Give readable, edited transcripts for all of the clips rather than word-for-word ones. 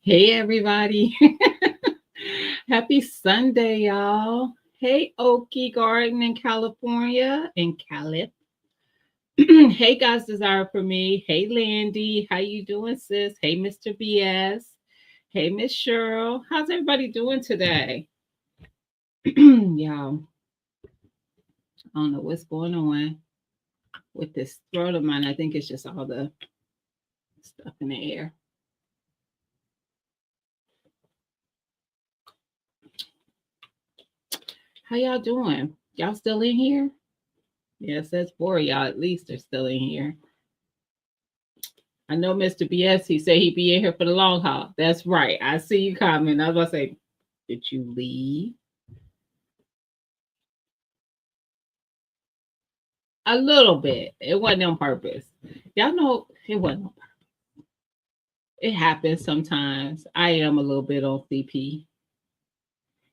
Hey, everybody. Happy Sunday, y'all. Hey, Okie Garden in California, in Calif. Hey, God's Desire for Me. Hey, Landy. How you doing, sis? Hey, Mr. BS. Hey, Miss Cheryl. How's everybody doing today? Y'all, I don't know what's going on with this throat of mine. I think it's just all the stuff in the air. How y'all doing? Y'all still in here? Yes, that's four of y'all at least are still in here. I know Mr. BS, he said he'd be in here for the long haul. That's right. I see you comment. I was about to say, did you leave? A little bit. It wasn't on purpose. Y'all know it wasn't on purpose. It happens sometimes. I am a little bit on CP.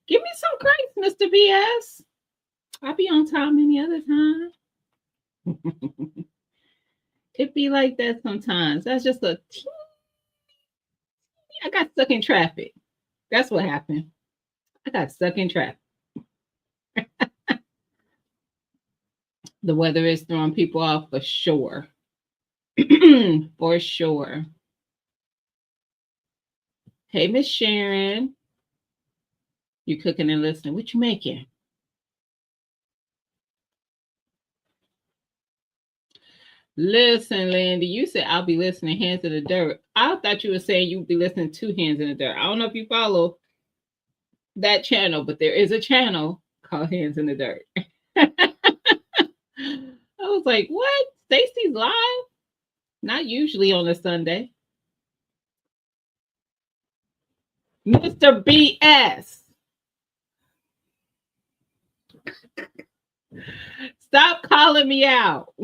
Give me some grace, Mr. BS. I'll be on time any other time. It be like that sometimes. That's just I got stuck in traffic. That's what happened. I got stuck in traffic. The weather is throwing people off for sure. For sure. Hey, Miss Sharon. You cooking and listening. What you making? Listen, Landy, you said I'll be listening Hands in the Dirt. I thought you were saying you'd be listening to Hands in the Dirt. I don't know if you follow that channel, but there is a channel called Hands in the Dirt. I was like, what? Stacy's live? Not usually on a Sunday. Mr. BS. Stop calling me out.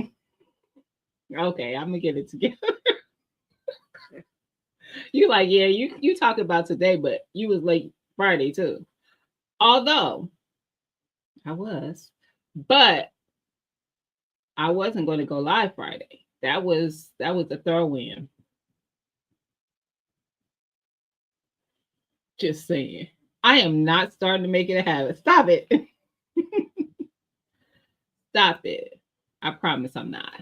Okay, I'm gonna get it together. You like, yeah, you talk about today, but you was late Friday too. Although I was, but I wasn't going to go live Friday. That was a throw in. Just saying. I am not starting to make it a habit. Stop it. Stop it. I promise I'm not.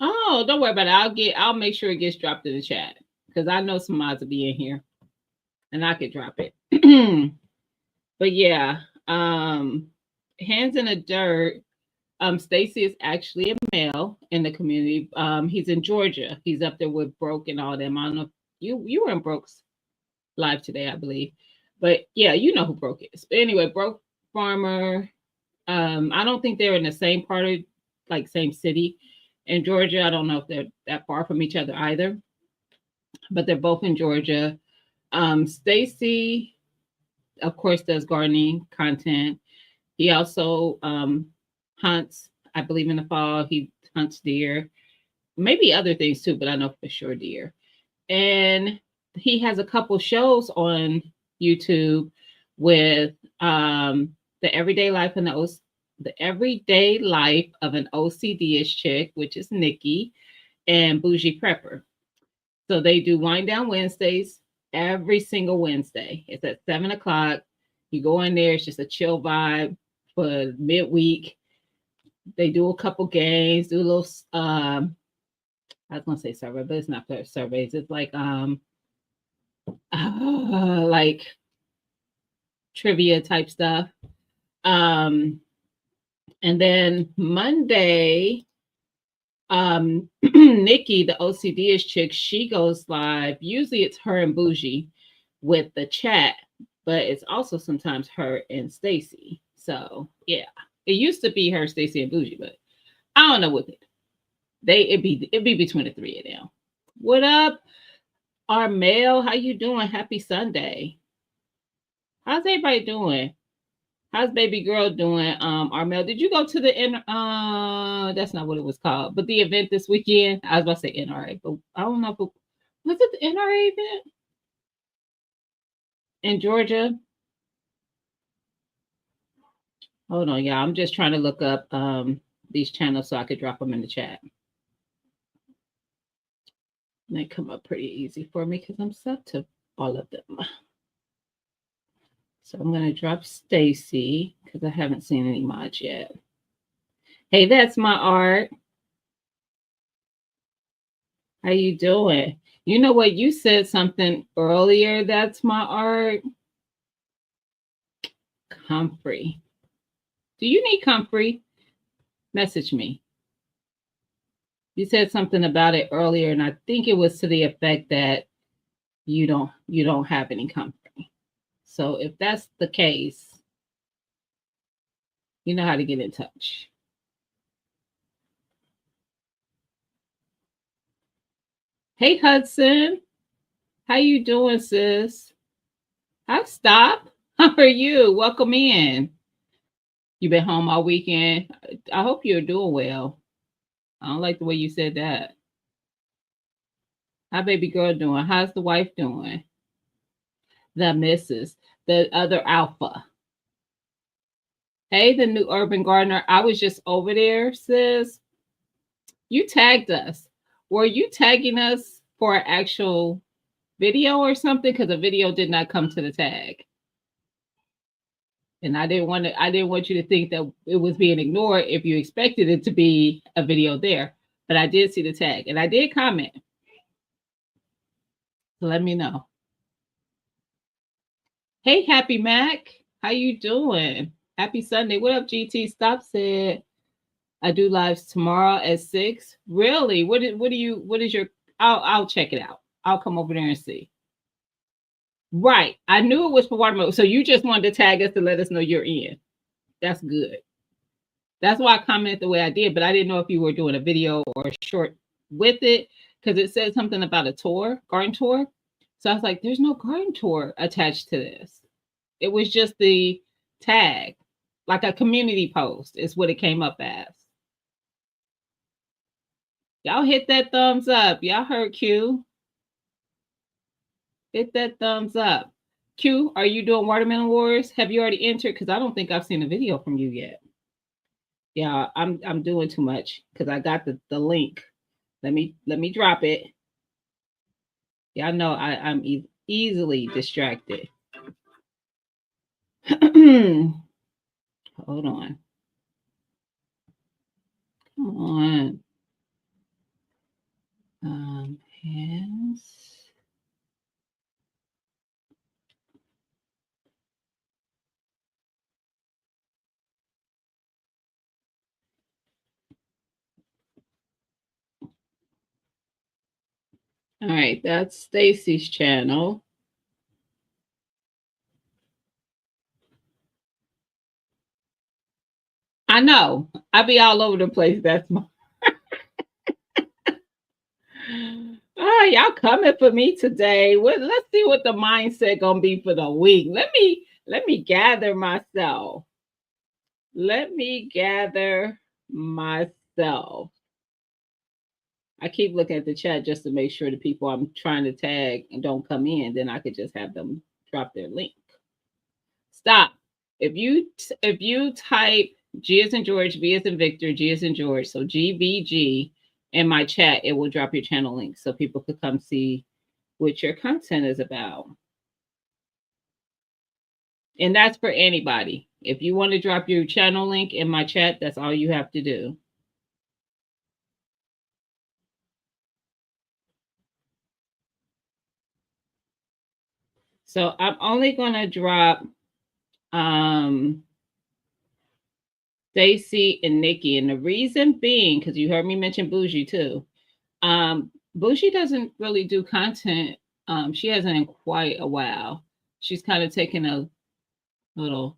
Oh, don't worry about it. I'll make sure it gets dropped in the chat. Because I know some mods will be in here. And I could drop it. But yeah. Hands in the dirt. Stacy is actually a male in the community. He's in Georgia. He's up there with Broke and all them. I don't know if you were in Broke's live today, I believe. But yeah, you know who Broke is. But anyway, Broke farmer. I don't think they're in the same part of like same city in Georgia. I don't know if they're that far from each other either. But they're both in Georgia. Stacy, of course, does gardening content. He also hunts. I believe in the fall he hunts deer, maybe other things too, but I know for sure deer. And he has a couple shows on YouTube with the everyday life and the everyday life of an OCD-ish chick, which is Nikki, and Bougie Prepper. So they do wind down Wednesdays every single Wednesday. It's at 7 o'clock. You go in there, it's just a chill vibe for midweek. They do a couple games, do a little I was gonna say survey, but it's not surveys. It's like trivia type stuff. Um, and then Monday, Nikki, the OCD-ish chick, she goes live. Usually it's her and Bougie with the chat, but it's also sometimes her and Stacy. So yeah, it used to be her, Stacy, and Bougie, but I don't know what it'd be between the three of them. What up, Armel? How you doing? Happy Sunday. How's everybody doing? How's baby girl doing? Armel, did you go to the that's not what it was called, but the event this weekend? I was about to say NRA, but I don't know if was it the NRA event in Georgia? Hold on, y'all. I'm just trying to look up these channels so I could drop them in the chat. And they come up pretty easy for me because I'm sub to all of them. So I'm going to drop Stacy because I haven't seen any mods yet. Hey, that's my art. How you doing? You know what? You said something earlier. That's my art. Comfrey. Do you need comfrey? Message me. You said something about it earlier, and I think it was to the effect that you don't have any comfrey. So if that's the case, you know how to get in touch. Hey Hudson, how you doing, sis? Hi, Stop. How are you? Welcome in. You been home all weekend. I hope you're doing well. I don't like the way you said that. How baby girl doing? How's the wife doing? The missus, the other alpha. Hey, the new urban gardener. I was just over there, sis. You tagged us. Were you tagging us for an actual video or something? Because the video did not come to the tag. And I didn't want you to think that it was being ignored if you expected it to be a video there. But I did see the tag and I did comment. So let me know. Hey, Happy Mac. How you doing? Happy Sunday. What up, GT? Stop said I do lives tomorrow at 6. Really? What is your I'll check it out. I'll come over there and see. Right. I knew it was for watermelon. So you just wanted to tag us to let us know you're in. That's good. That's why I commented the way I did, but I didn't know if you were doing a video or a short with it because it said something about a tour, garden tour. So I was like, there's no garden tour attached to this. It was just the tag, like a community post is what it came up as. Y'all hit that thumbs up. Y'all heard Q. Hit that thumbs up. Q, are you doing Watermelon Wars? Have you already entered? Because I don't think I've seen a video from you yet. Yeah, I'm doing too much because I got the link. Let me drop it. Y'all know I'm easily distracted. Hold on. Come on. Hands. All right, that's Stacy's channel. I know. I be all over the place. That's my oh, y'all coming for me today. Let's see what the mindset gonna be for the week. Let me gather myself. Let me gather myself. I keep looking at the chat just to make sure the people I'm trying to tag and don't come in. Then I could just have them drop their link. Stop. If you type G as in George, V as in Victor, G as in George, so GVG in my chat, it will drop your channel link so people could come see what your content is about. And that's for anybody. If you want to drop your channel link in my chat, that's all you have to do. So I'm only going to drop Stacy and Nikki. And the reason being, because you heard me mention Bougie too. Bougie doesn't really do content. She hasn't in quite a while. She's kind of taken a little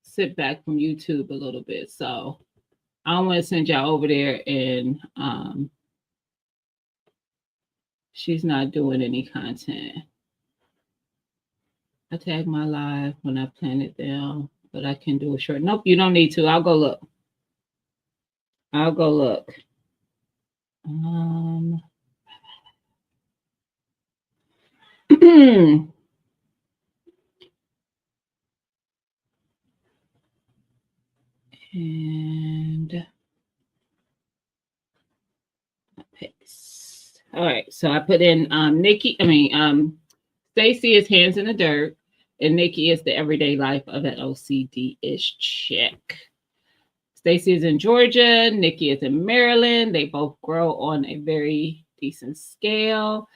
sit back from YouTube a little bit. So I don't want to send y'all over there and she's not doing any content. I tag my live when I plan it down, but I can do a short. Nope, you don't need to. I'll go look. I'll go look. And paste. All right, so I put in Stacy is Hands in the Dirt, and Nikki is The Everyday Life of an OCD-ish chick. Stacy is in Georgia, Nikki is in Maryland. They both grow on a very decent scale.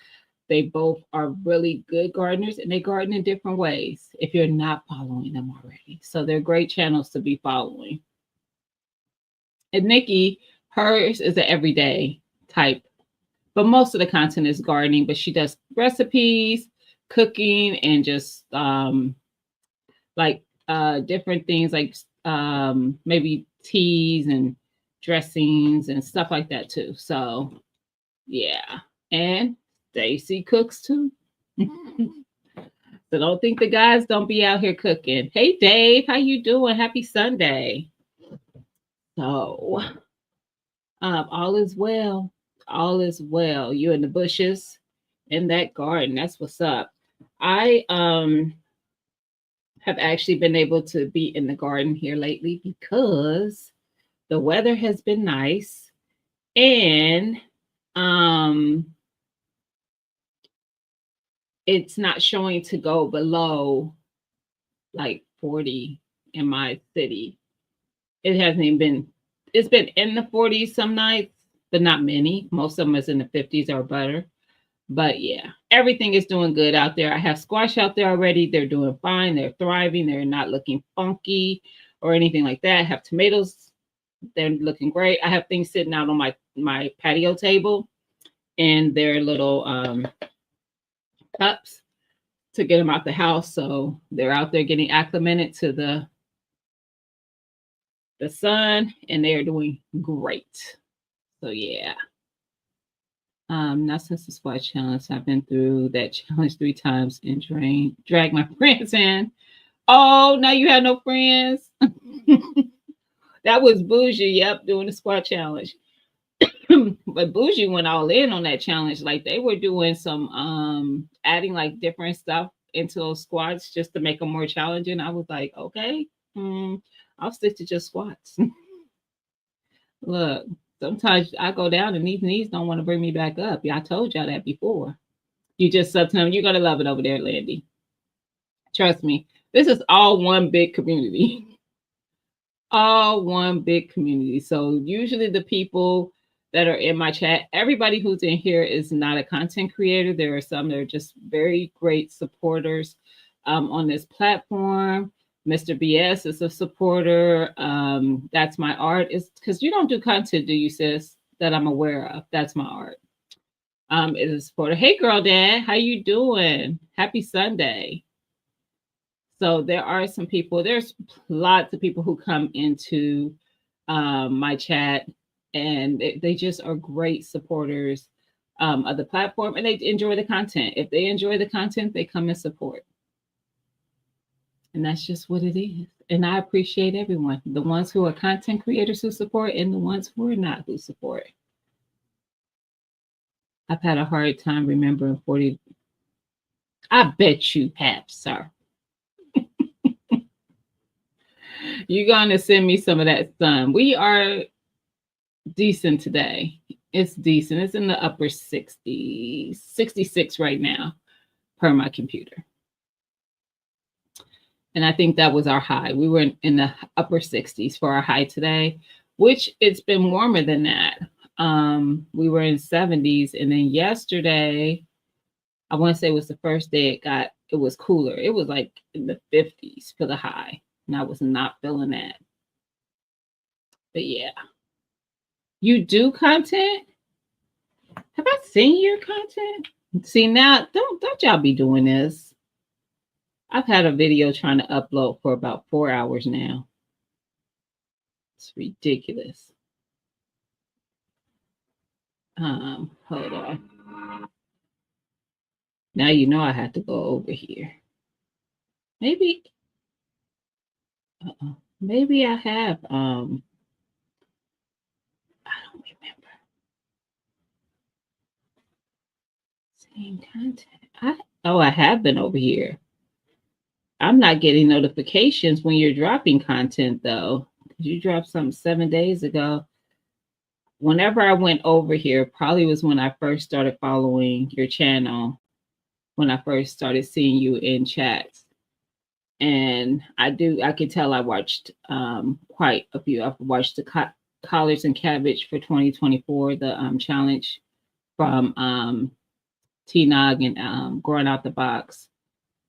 They both are really good gardeners, and they garden in different ways if you're not following them already. So they're great channels to be following. And Nikki, hers is an everyday type, but most of the content is gardening, but she does recipes, cooking, and just different things like maybe teas and dressings and stuff like that too. So yeah. And Stacy cooks too. So don't think the guys don't be out here cooking. Hey Dave, how you doing? Happy Sunday. So all is well. All is well. You in the bushes in that garden. That's what's up. I have actually been able to be in the garden here lately because the weather has been nice, and it's not showing to go below like 40 in my city. It hasn't even been, it's been in the 40s some nights, but not many. Most of them is in the 50s or better. But yeah, everything is doing good out there. I have squash out there already. They're doing fine. They're thriving. They're not looking funky or anything like that. I have tomatoes. They're looking great. I have things sitting out on my patio table in their little cups to get them out the house. So they're out there getting acclimated to the sun, and they are doing great. So yeah. Not since the squat challenge. I've been through that challenge 3 times and drag my friends in. Oh, now you have no friends. That was Bougie, yep, doing the squat challenge. But Bougie went all in on that challenge. Like they were doing some adding like different stuff into those squats just to make them more challenging. I was like, okay, I'll stick to just squats. Look, sometimes I go down and these knees don't want to bring me back up. Yeah, I told y'all that before. You just sometimes you're gonna love it over there, Landy. Trust me. This is all one big community. All one big community. So usually the people that are in my chat, everybody who's in here is not a content creator. There are some that are just very great supporters on this platform. Mr. BS is a supporter. That's my art. It's because you don't do content, do you, sis? That I'm aware of. That's my art. Is a supporter. Hey, girl, dad, how you doing? Happy Sunday. So there are some people. There's lots of people who come into my chat, and they just are great supporters of the platform, and they enjoy the content. If they enjoy the content, they come and support. And that's just what it is. And I appreciate everyone. The ones who are content creators who support and the ones who are not who support. I've had a hard time remembering 40. I bet you have, sir. You're going to send me some of that sun. We are decent today. It's decent. It's in the upper 60s, 66 right now per my computer. And I think that was our high. We were in the upper 60s for our high today, which it's been warmer than that. We were in 70s. And then yesterday, I want to say it was the first day it was cooler. It was like in the 50s for the high. And I was not feeling that. But yeah. You do content? Have I seen your content? See, now, don't y'all be doing this. I've had a video trying to upload for about 4 hours now. It's ridiculous. Hold on. Now you know I have to go over here. Maybe I have I don't remember. Same content. I have been over here. I'm not getting notifications when you're dropping content though. You dropped something 7 days ago. whenever I went over here, probably was when I first started following your channel, when I first started seeing you in chats. And I could tell I watched quite a few. I've watched the Collards and Cabbage for 2024, the challenge from T-Nog and Growing Out the Box.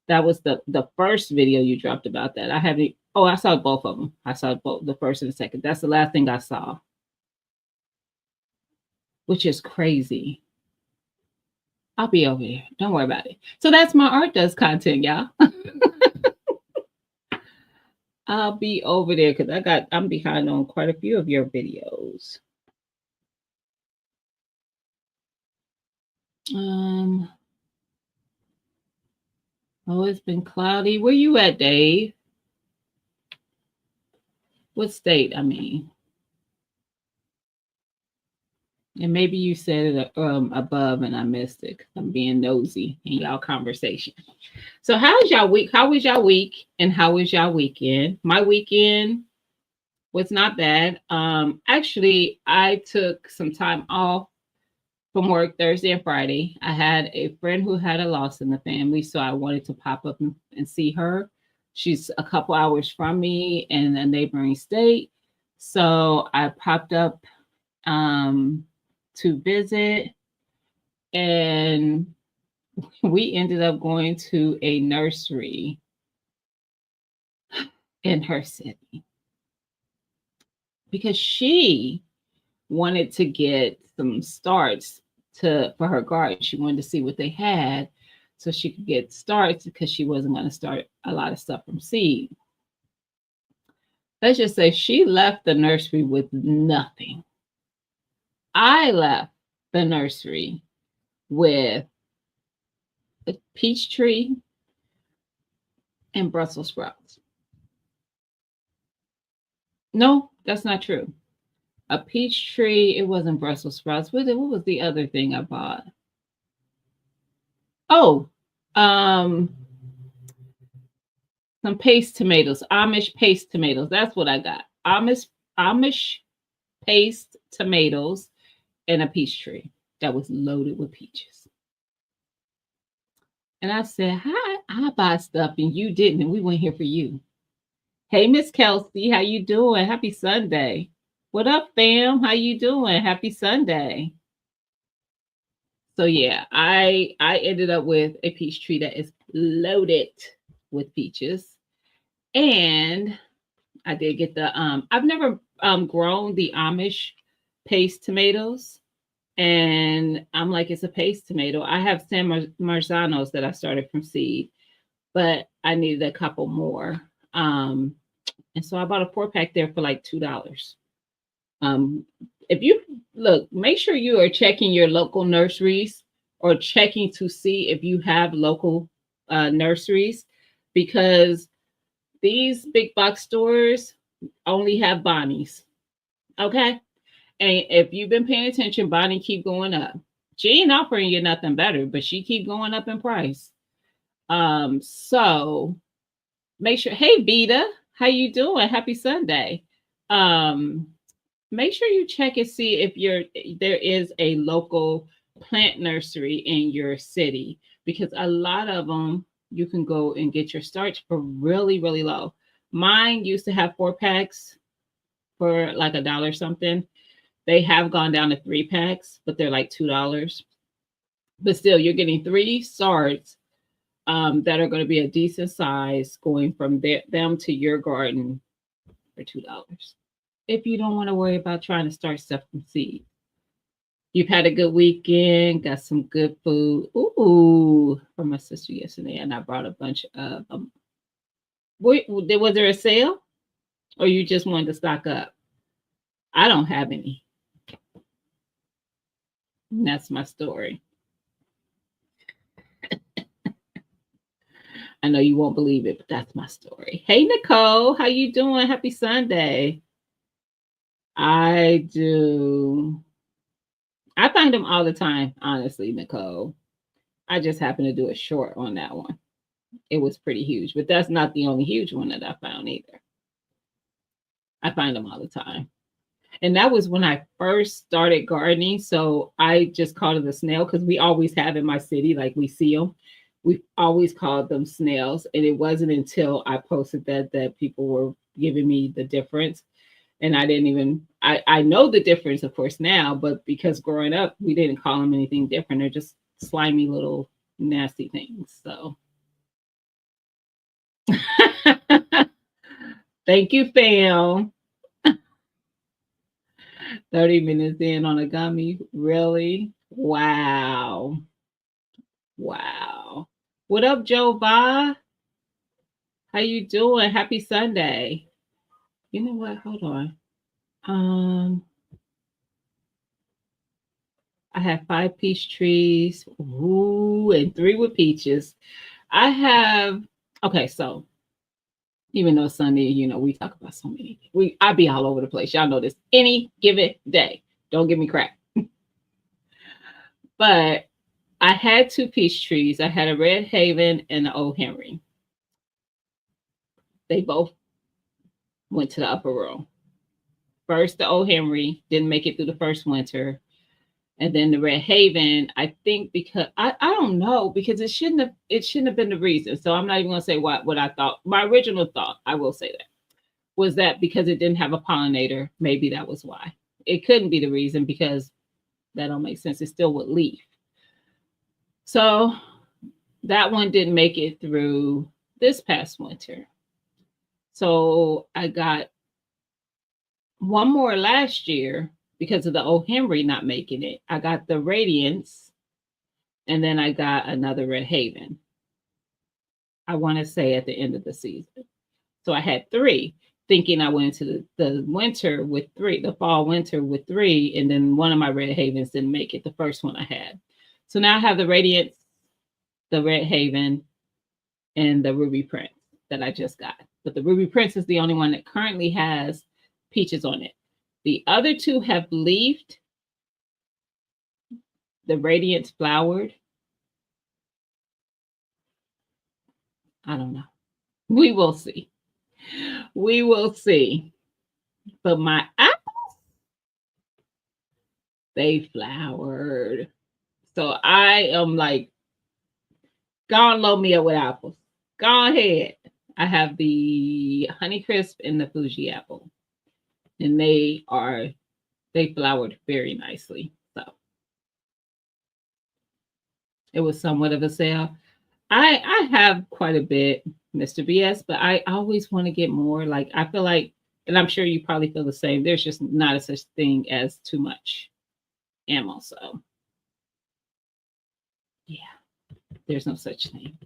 That was the first video you dropped about that. I haven't. Oh, I saw both of them. I saw both the first and the second. That's the last thing I saw, which is crazy. I'll be over there. Don't worry about it. So that's my Art Does content, y'all. I'll be over there because I'm behind on quite a few of your videos. Oh, it's been cloudy. Where you at, Dave? What state? I mean. And maybe you said it above and I missed it. I'm being nosy in y'all conversation. So how's y'all week? How was y'all week? And how was y'all weekend? My weekend was not bad. Actually, I took some time off from work Thursday and Friday. I had a friend who had a loss in the family, so I wanted to pop up and see her. She's a couple hours from me in a neighboring state. So I popped up to visit, and we ended up going to a nursery in her city because she wanted to get some starts for her garden. She wanted to see what they had so she could get starts because she wasn't going to start a lot of stuff from seed. Let's just say she left the nursery with nothing. I left the nursery with a peach tree and Brussels sprouts. No, that's not true. A peach tree, it wasn't Brussels sprouts. What was the other thing I bought? Oh, some paste tomatoes, Amish paste tomatoes. That's what I got. Amish paste tomatoes and a peach tree that was loaded with peaches. And I said, hi, I buy stuff and you didn't, and we went here for you. Hey, Miss Kelsey, how you doing? Happy Sunday. What up, fam? How you doing? Happy Sunday. So yeah, I ended up with a peach tree that is loaded with peaches. And I did get the I've never grown the Amish paste tomatoes. And I'm like, it's a paste tomato. I have San Marzanos that I started from seed, but I needed a couple more. And so I bought a 4-pack there for like $2. If you look, make sure you are checking your local nurseries or checking to see if you have local nurseries, because these big box stores only have Bonnie's. Okay. And if you've been paying attention, Bonnie keep going up. She ain't offering you nothing better, but she keep going up in price. So make sure. Hey, Vita, how you doing? Happy Sunday. Make sure you check and see if there is a local plant nursery in your city, because a lot of them you can go and get your starts for really, really low. Mine used to have 4-packs for like $1 something. They have gone down to 3-packs, but they're like $2. But still, you're getting 3 starts that are going to be a decent size, going from them to your garden for $2. If you don't want to worry about trying to start stuff from seed. You've had a good weekend, got some good food. Ooh, from my sister yesterday, and I brought a bunch of them. Was there a sale? Or you just wanted to stock up? I don't have any. And that's my story. I know you won't believe it, but that's my story. Hey, Nicole, how you doing? Happy Sunday. I do. I find them all the time, honestly, Nicole. I just happened to do a short on that one. It was pretty huge, but that's not the only huge one that I found either. I find them all the time. And that was when I first started gardening. So I just called it a snail because we always have in my city, like we see them. We always called them snails. And it wasn't until I posted that people were giving me the difference. And I didn't even, I know the difference, of course, now, but because growing up, we didn't call them anything different. They're just slimy little nasty things. So thank you, fam. 30 minutes in on a gummy. Really? Wow. Wow. What up, Joe Va? How you doing? Happy Sunday. You know what? Hold on. Um, I have 5 peach trees. Ooh, and 3 with peaches. I have okay, so even though Sunday, we talk about so many. I be all over the place. Y'all know this any given day. Don't give me crap. But I had 2 peach trees. I had a Red Haven and an Old Henry. They both went to the upper row. First, the Old Henry didn't make it through the first winter. And then the Red Haven, I think because I don't know, because it shouldn't have been the reason. So I'm not even gonna say what I thought. My original thought, I will say that, was that because it didn't have a pollinator, maybe that was why. It couldn't be the reason because that don't make sense. It still would leaf. So that one didn't make it through this past winter. So I got one more last year because of the Old Henry not making it. I got the Radiance, and then I got another Red Haven. I want to say at the end of the season. So I had 3, thinking I went into the winter with 3, the fall winter with 3, and then one of my Red Havens didn't make it, the first one I had. So now I have the Radiance, the Red Haven, and the Ruby Prince that I just got. But the Ruby Prince is the only one that currently has peaches on it. The other 2 have leafed. The Radiance flowered. I don't know. We will see. We will see. But my apples, they flowered. So I am like, go and load me up with apples. Go ahead. I have the Honeycrisp and the Fuji apple. And they flowered very nicely. So it was somewhat of a sale. I have quite a bit, Mr. BS, but I always want to get more. Like I feel like, and I'm sure you probably feel the same. There's just not a such thing as too much ammo. So yeah, there's no such thing.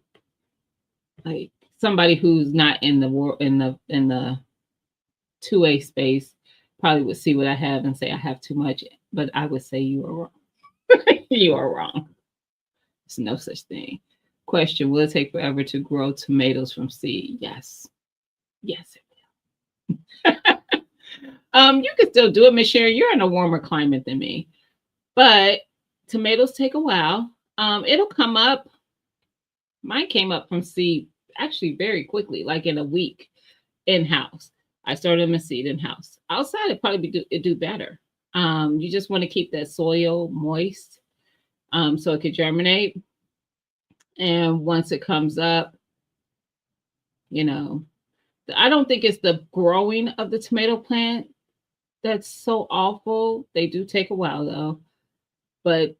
Like somebody who's not in the world in the 2A space probably would see what I have and say I have too much, but I would say you are wrong. You are wrong. There's no such thing. Question: will it take forever to grow tomatoes from seed? Yes. Yes, it will. You can still do it, Miss Sherry. You're in a warmer climate than me. But tomatoes take a while. It'll come up. Mine came up from seed actually very quickly, like in a week in-house. I started them in seed in-house. Outside, it'd do better. You just want to keep that soil moist so it could germinate. And once it comes up, I don't think it's the growing of the tomato plant that's so awful. They do take a while though, but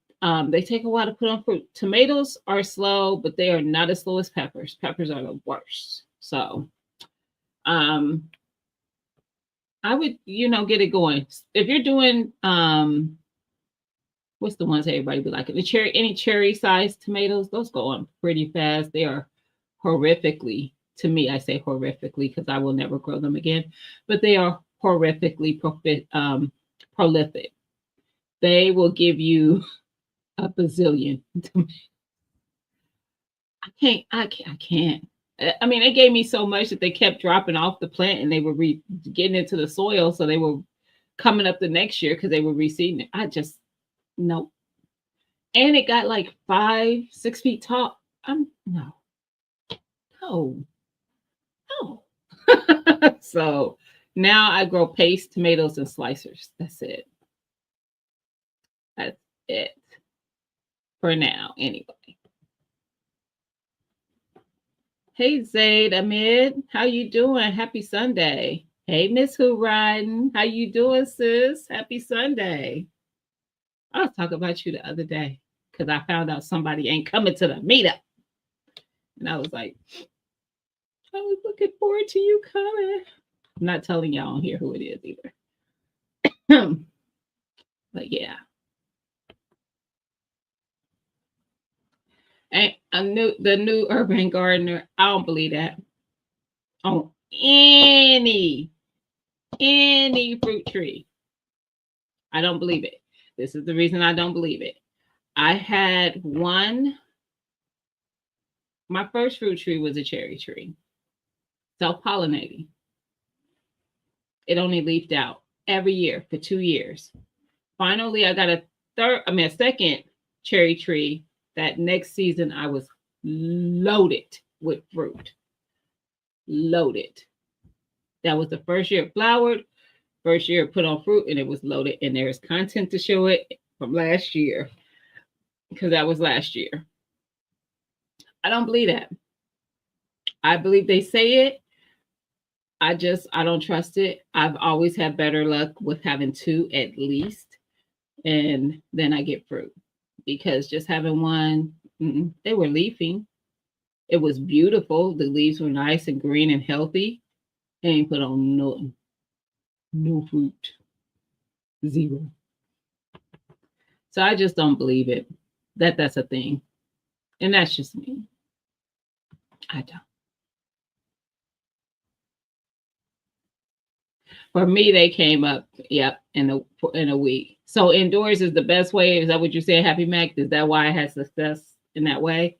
they take a while to put on fruit. Tomatoes are slow, but they are not as slow as peppers. Peppers are the worst. So I would, get it going. If you're doing what's the ones everybody be like? Any cherry sized tomatoes, those go on pretty fast. They are horrifically, to me, I say horrifically because I will never grow them again, but they are horrifically prolific. They will give you a bazillion. I can't. I mean, they gave me so much that they kept dropping off the plant and they were getting into the soil. So they were coming up the next year because they were reseeding it. I just, no. And it got like 5-6 feet tall. No. So, Now I grow paste, tomatoes, and slicers. That's it. That's it for now, anyway. Hey Zaid Ahmed, how you doing? Happy Sunday. Hey Miss Who Riding, how you doing, sis? Happy Sunday. I was talking about you the other day because I found out somebody ain't coming to the meetup, and I was like, I was looking forward to you coming. I'm not telling y'all on here who it is either. But yeah. And the new urban gardener, I don't believe that. On any fruit tree. I don't believe it. This is the reason I don't believe it. I had one. My first fruit tree was a cherry tree. Self-pollinating. It only leafed out every year for 2 years. Finally, I got a second cherry tree. That next season, I was loaded with fruit. Loaded. That was the first year it flowered, first year it put on fruit, and it was loaded. And there's content to show it from last year, because that was last year. I don't believe that. I believe they say it. I don't trust it. I've always had better luck with having 2 at least, and then I get fruit. Because just having one, they were leafing. It was beautiful. The leaves were nice and green and healthy. They ain't put on no fruit. 0. So I just don't believe it. That's a thing. And that's just me. I don't. For me, they came up, yep, in a week. So indoors is the best way. Is that what you said, Happy Mac? Is that why I had success in that way?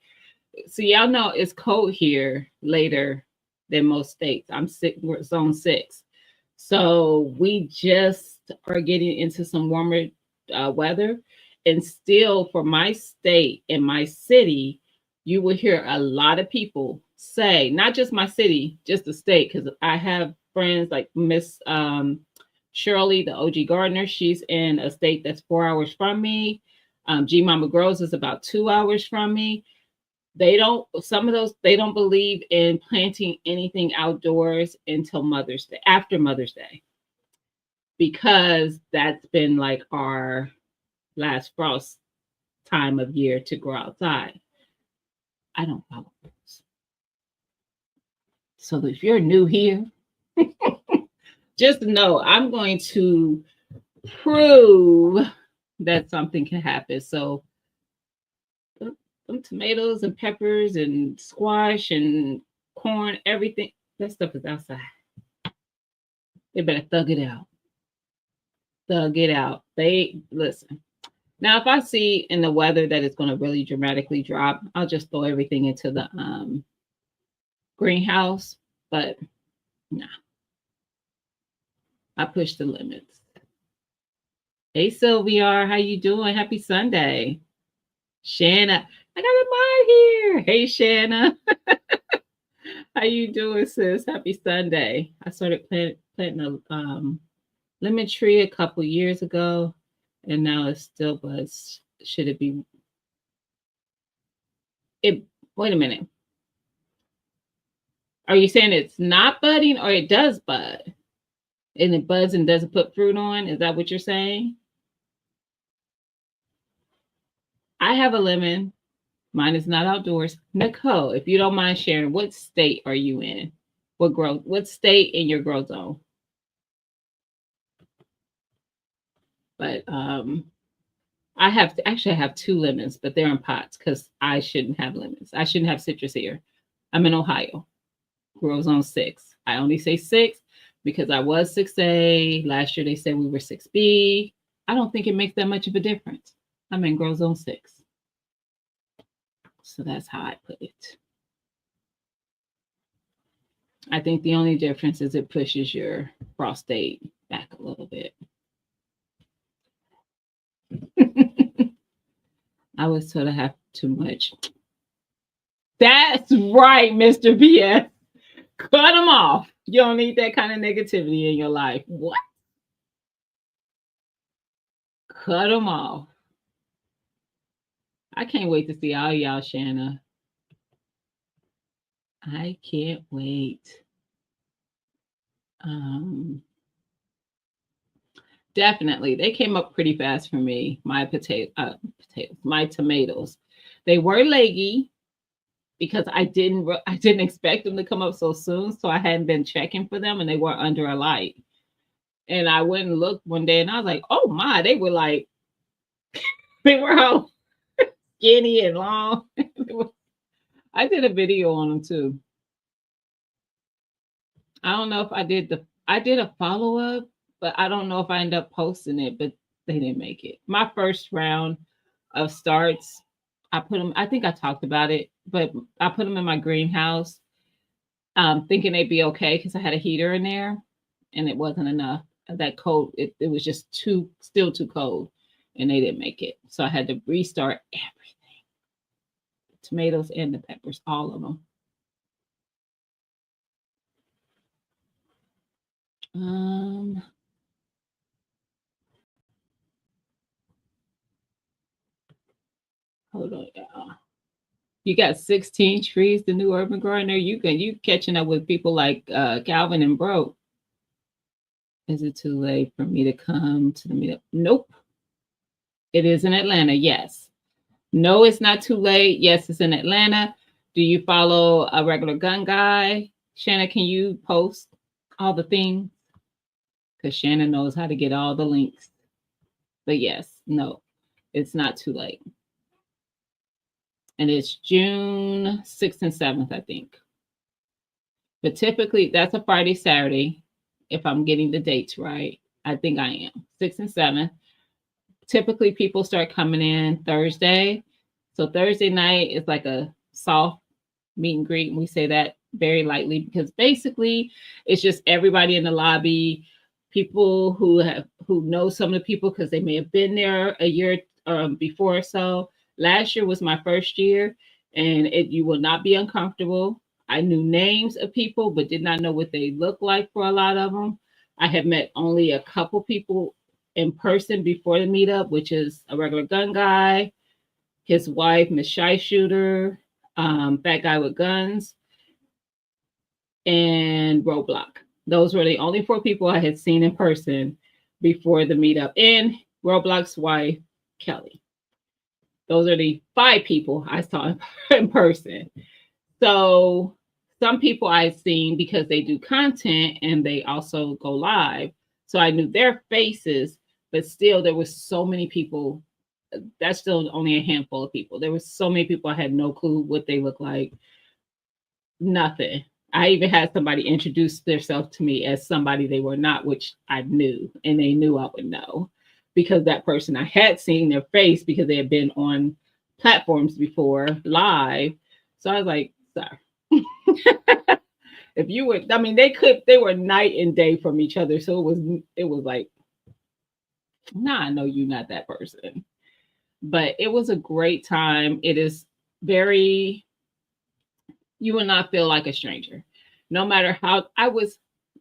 So y'all know it's cold here later than most states. We're zone 6. So we just are getting into some warmer weather. And still for my state and my city, you will hear a lot of people say, not just my city, just the state, because I have friends like Miss Shirley, the OG gardener. She's in a state that's 4 hours from me. G Mama Grows is about 2 hours from me. They don't believe in planting anything outdoors until Mother's Day, after Mother's Day, because that's been like our last frost time of year to go outside. I don't follow rules. So if you're new here, just know I'm going to prove that something can happen. So some tomatoes and peppers and squash and corn, everything, that stuff is outside. They better thug it out. Thug it out. They listen. Now, if I see in the weather that it's going to really dramatically drop, I'll just throw everything into the greenhouse. But no, I push the limits. Hey, Sylvia, how you doing? Happy Sunday. Shanna, I got a mod here. Hey, Shanna. How you doing, sis? Happy Sunday. I started planting a lemon tree a couple years ago, and now it's still buds. Should it be? Wait a minute. Are you saying it's not budding, or it does bud? And it buds and doesn't put fruit on? Is that what you're saying? I have a lemon. Mine is not outdoors. Nicole, if you don't mind sharing, what state are you in? What state in your grow zone? But I have 2 lemons, but they're in pots because I shouldn't have lemons. I shouldn't have citrus here. I'm in Ohio. Grow zone 6. I only say 6 because I was 6A. Last year they said we were 6B. I don't think it makes that much of a difference. I'm in grow zone 6. So that's how I put it. I think the only difference is it pushes your frost date back a little bit. I was told I have too much. That's right, Mr. BS. Cut them off. You don't need that kind of negativity in your life. What? Cut them off. I can't wait to see all y'all, Shanna. I can't wait. Um, Definitely, they came up pretty fast for me. My potatoes, my tomatoes. They were leggy because I didn't expect them to come up so soon, so I hadn't been checking for them, and they were under a light. And I went and looked one day, and I was like, "Oh my!" They were like they were all skinny and long. I did a video on them too. I don't know if I did a follow up, but I don't know if I ended up posting it, but they didn't make it. My first round of starts, I put them, I think I talked about it, but I put them in my greenhouse, thinking they'd be okay because I had a heater in there and it wasn't enough. That cold, it was just still too cold and they didn't make it. So I had to restart everything, the tomatoes and the peppers, all of them. Um, Hold on, y'all. You got 16 trees, the new urban gardener. You catching up with people like Calvin and Bro. Is it too late for me to come to the meetup? Nope. It is in Atlanta, yes. No, it's not too late. Yes, it's in Atlanta. Do you follow a regular gun guy? Shanna, can you post all the things? Because Shanna knows how to get all the links. But yes, no, it's not too late. And it's June 6th and 7th, I think. But typically, that's a Friday, Saturday, if I'm getting the dates right. I think I am. 6th and 7th. Typically, people start coming in Thursday. So Thursday night is like a soft meet and greet. And we say that very lightly because basically it's just everybody in the lobby, people who know some of the people because they may have been there a year before or so. Last year was my first year, and you will not be uncomfortable. I knew names of people, but did not know what they looked like for a lot of them. I have met only a couple people in person before the meetup, which is a regular gun guy, his wife, Miss Shy Shooter, Fat Guy with Guns, and Roadblock. Those were the only four people I had seen in person before the meetup, and Roadblock's wife, Kelly. Those are the five people I saw in person. So some people I've seen because they do content and they also go live. So I knew their faces, but still there was so many people. That's still only a handful of people. There was so many people I had no clue what they look like. Nothing. I even had somebody introduce themselves to me as somebody they were not, which I knew, and they knew I would know because that person I had seen their face because they had been on platforms before live. So I was like, sir, if you would, I mean, they were night and day from each other. So it was like, nah, I know you're not that person. But it was a great time. It is very, you will not feel like a stranger. No matter how I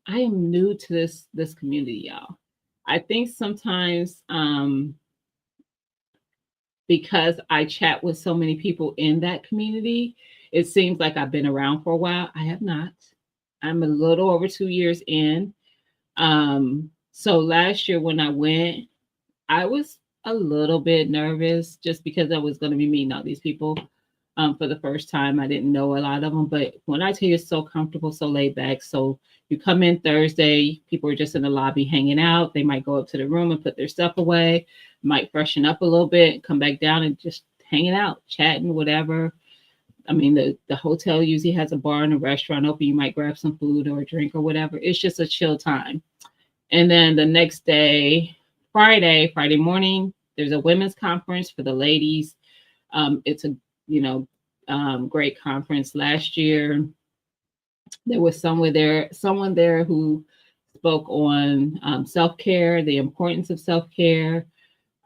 am new to this community, y'all. I think sometimes because I chat with so many people in that community, it seems like I've been around for a while. I have not. I'm a little over 2 years in. So last year when I went, I was a little bit nervous just because I was going to be meeting all these people for the first time. I didn't know a lot of them, but when I tell you it's so comfortable, so laid back. So you come in Thursday, people are just in the lobby hanging out. They might go up to the room and put their stuff away, might freshen up a little bit, come back down and just hanging out, chatting, whatever. I mean, the hotel usually has a bar and a restaurant open. You might grab some food or a drink or whatever. It's just a chill time. And then the next day, Friday morning, there's a women's conference for the ladies. It's a great conference. Last year, there was someone there who spoke on self-care, the importance of self-care.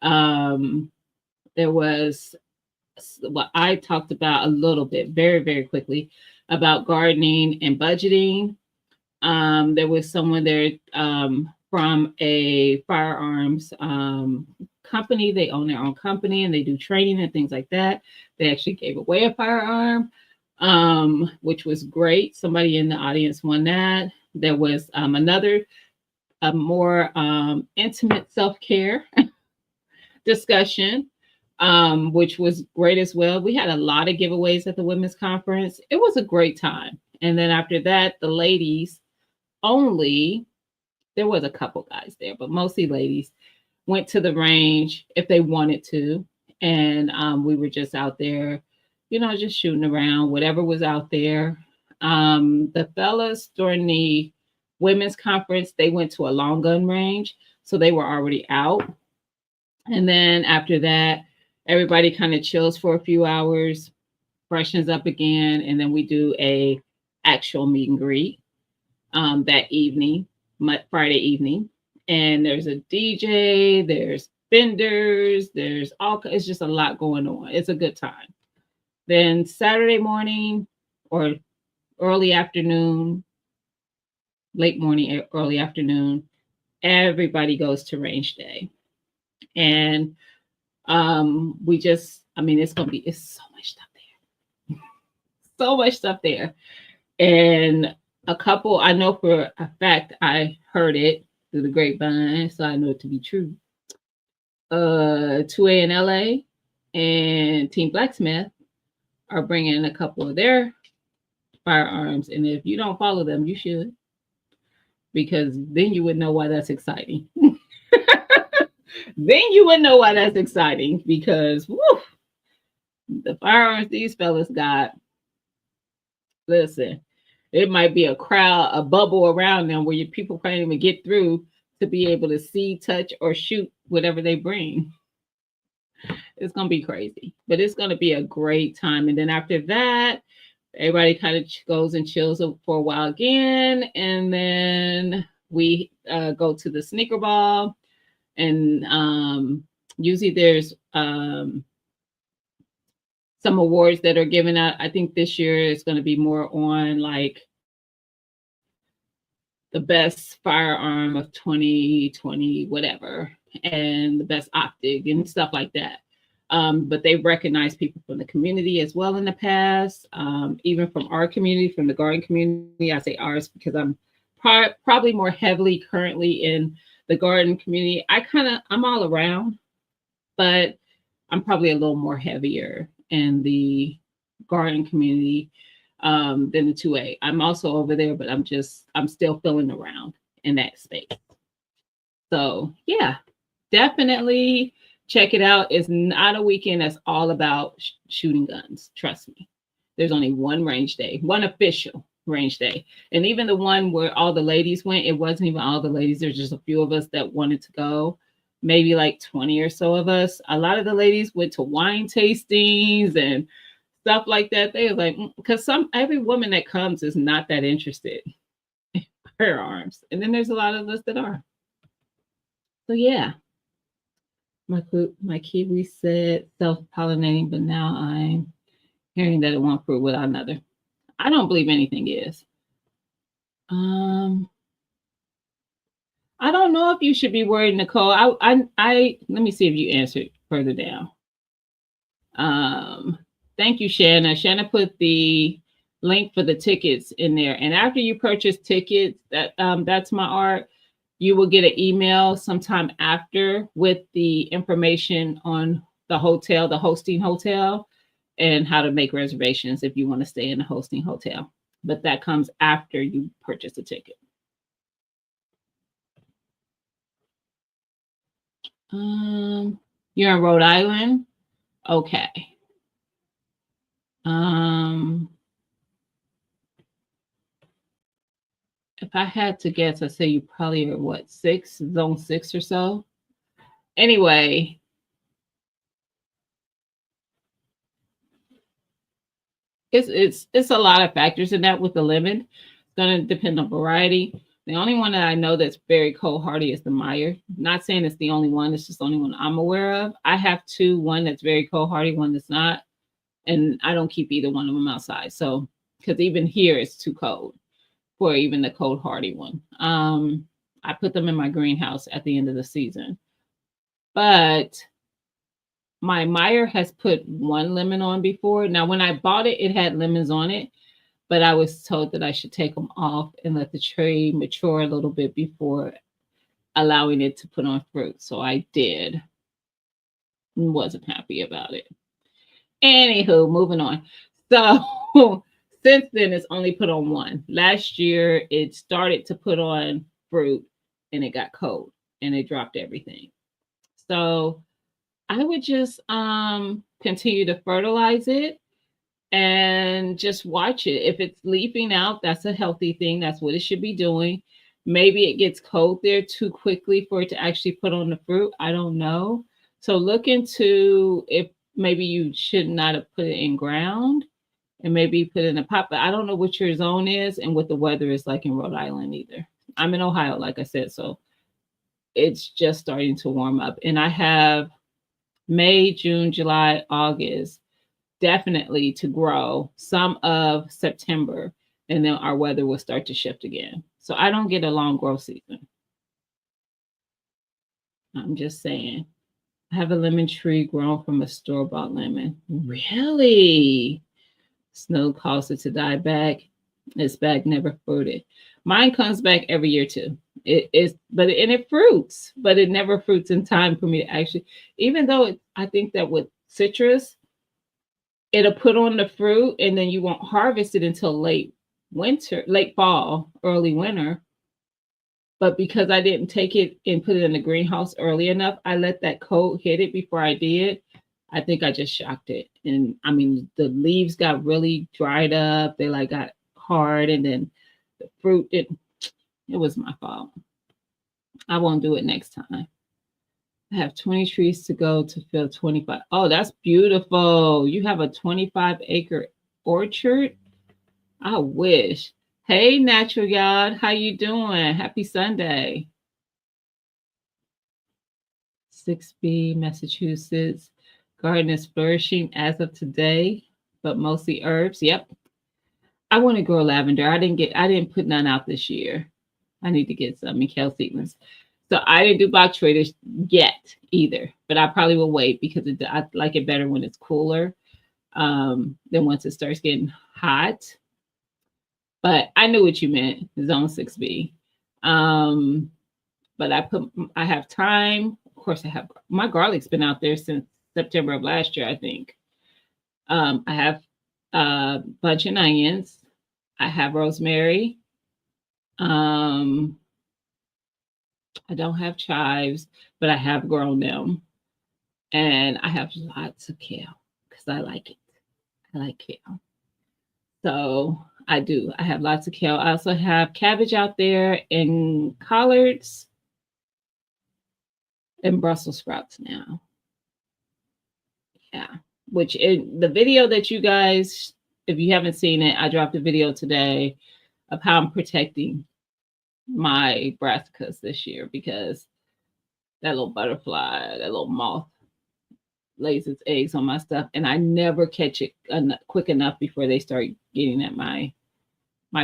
There was what I talked about a little bit, very, very quickly, about gardening and budgeting. There was someone there from a firearms company. They own their own company and they do training and things like that. They actually gave away a firearm, which was great. Somebody in the audience won that. There was another, a more intimate self-care discussion, which was great as well. We had a lot of giveaways at the women's conference. It was a great time. And then after that, the ladies only, there was a couple guys there, but mostly ladies went to the range if they wanted to. And we were just out there, you know, just shooting around, whatever was out there. The fellas during the women's conference, they went to a long gun range. So they were already out. And then after that, everybody kind of chills for a few hours, freshens up again, and then we do a actual meet and greet that evening, Friday evening. And there's a DJ, there's vendors, there's all, it's just a lot going on. It's a good time. Then Saturday morning or early afternoon, late morning, early afternoon, everybody goes to range day. And we just, I mean, it's so much stuff there. So much stuff there. And a couple, I know for a fact, I heard it through the grapevine, so I know it to be true. 2A in LA and Team Blacksmith are bringing a couple of their firearms. And if you don't follow them, you should, because then you would know why that's exciting. Then you would know why that's exciting, because woo, the firearms these fellas got, listen, it might be a crowd, a bubble around them where your people can't even get through to be able to see, touch, or shoot whatever they bring. It's going to be crazy, but it's going to be a great time. And then after that, everybody kind of goes and chills for a while again. And then we go to the sneaker ball. And usually there's some awards that are given out. I think this year it's going to be more on like the best firearm of 2020, whatever, and the best optic and stuff like that. But they've recognized people from the community as well in the past, even from our community, from the garden community. I say ours because I'm probably more heavily currently in the garden community. I'm all around, but I'm probably a little more heavier in the garden community than the 2A. I'm also over there, but I'm still feeling around in that space. So yeah, definitely check it out. It's not a weekend that's all about shooting guns. Trust me. There's only one range day, one official range day. And even the one where all the ladies went, it wasn't even all the ladies. There's just a few of us that wanted to go, maybe like 20 or so of us. A lot of the ladies went to wine tastings and stuff like that. They were like, because every woman that comes is not that interested in firearms. And then there's a lot of us that are. So yeah. My kiwi said self-pollinating, but now I'm hearing that it won't fruit without another. I don't believe anything is. I don't know if you should be worried, Nicole. I let me see if you answered further down. Thank you, Shanna. Shanna put the link for the tickets in there. And after you purchase tickets, that's my art, you will get an email sometime after with the information on the hotel, the hosting hotel, and how to make reservations if you want to stay in the hosting hotel. But that comes after you purchase a ticket. You're in Rhode Island? Okay. If I had to guess, I'd say you probably are what, zone 6 or so. Anyway, it's a lot of factors in that with the lemon. It's going to depend on variety. The only one that I know that's very cold hardy is the Meyer. Not saying it's the only one. It's just the only one I'm aware of. I have two, one that's very cold hardy, one that's not. And I don't keep either one of them outside. So, because even here it's too cold. for even the cold hardy one. I put them in my greenhouse at the end of the season. But my Meyer has put one lemon on before. Now, when I bought it, it had lemons on it, but I was told that I should take them off and let the tree mature a little bit before allowing it to put on fruit. So I did. Wasn't happy about it. Anywho, moving on. So since then, it's only put on one. Last year, it started to put on fruit and it got cold and it dropped everything. So I would just continue to fertilize it and just watch it. If it's leafing out, that's a healthy thing. That's what it should be doing. Maybe it gets cold there too quickly for it to actually put on the fruit. I don't know. So look into if maybe you should not have put it in ground and maybe put it in a pot. But I don't know what your zone is and what the weather is like in Rhode Island either. I'm in Ohio, like I said, so it's just starting to warm up. And I have May, June, July, August, definitely to grow, some of September, and then our weather will start to shift again. So I don't get a long growth season. I'm just saying. I have a lemon tree grown from a store-bought lemon. Really? Snow caused it to die back. Its back never fruited. Mine comes back every year too. It fruits, but it never fruits in time for me to actually, even though I think that with citrus, it'll put on the fruit and then you won't harvest it until late fall, early winter. But because I didn't take it and put it in the greenhouse early enough, I let that cold hit it before I did. I think I just shocked it. And I mean, the leaves got really dried up. They like got hard, and then the fruit, it was my fault. I won't do it next time. I have 20 trees to go to fill 25. Oh, that's beautiful. You have a 25-acre orchard? I wish. Hey, Natural Yard, how you doing? Happy Sunday. 6B, Massachusetts. Garden is flourishing as of today, but mostly herbs. Yep. I want to grow lavender. I didn't put none out this year. I need to get some Mikhail seedlings. So I didn't do box traders yet either, but I probably will wait because I like it better when it's cooler than once it starts getting hot. But I knew what you meant, zone 6B. But I have time. Of course, I have my garlic's been out there since September of last year, I think. I have a bunch of onions. I have rosemary. I don't have chives, but I have grown them. And I have lots of kale because I like it. I like kale. So I do. I have lots of kale. I also have cabbage out there and collards and Brussels sprouts now. Yeah. Which the video that you guys, if you haven't seen it, I dropped a video today of how I'm protecting my brassicas this year because that little butterfly, that little moth lays its eggs on my stuff, and I never catch it quick enough before they start getting at my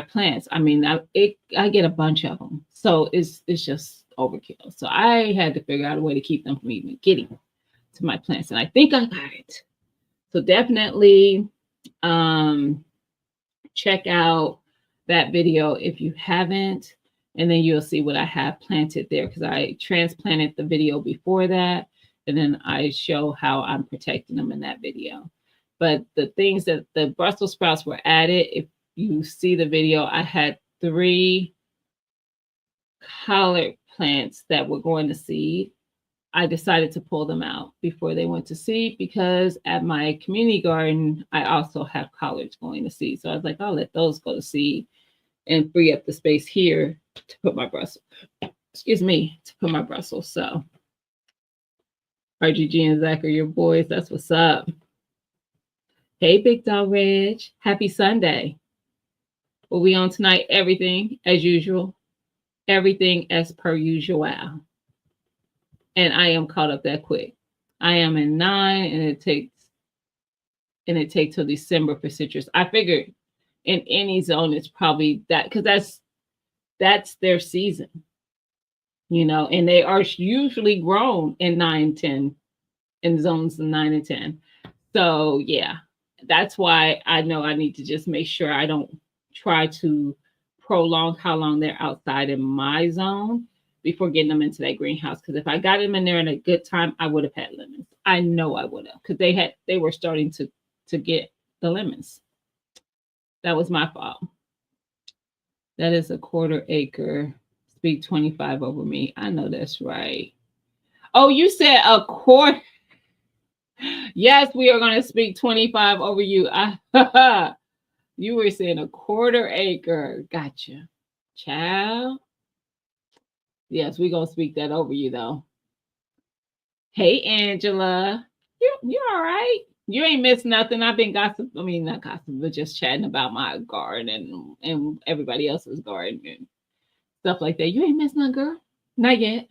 plants. I mean, I get a bunch of them, so it's just overkill. So I had to figure out a way to keep them from even getting to my plants, and I think I got it. So definitely check out that video if you haven't, and then you'll see what I have planted there because I transplanted the video before that. And then I show how I'm protecting them in that video. But the things that the Brussels sprouts were added, if you see the video, I had 3 collard plants that were going to seed. I decided to pull them out before they went to seed because at my community garden, I also have collards going to seed. So I was like, I'll let those go to seed and free up the space here to put my Brussels. Excuse me, to put my Brussels. So RGG and Zach are your boys. That's what's up. Hey, Big Dog Reg. Happy Sunday. What we on tonight? Everything as usual. Everything as per usual. And I am caught up that quick. I am in 9 and it takes till December for citrus. I figured in any zone it's probably that because That's their season, and they are usually grown in 9, 10, in zones of 9 and 10. So yeah, that's why I know I need to just make sure I don't try to prolong how long they're outside in my zone before getting them into that greenhouse. Because if I got them in there in a good time, I would have had lemons. I know I would have, because they were starting to get the lemons. That was my fault. That is a quarter acre. Speak 25 over me. I know that's right. Oh, you said a quarter. Yes, we are going to speak 25 over you. You were saying a quarter acre. Gotcha. Child. Yes, we're going to speak that over you, though. Hey, Angela. You all right? You ain't missed nothing. I've been gossip. I mean, not gossip, but just chatting about my garden and everybody else's garden and stuff like that. You ain't missed nothing, girl. Not yet.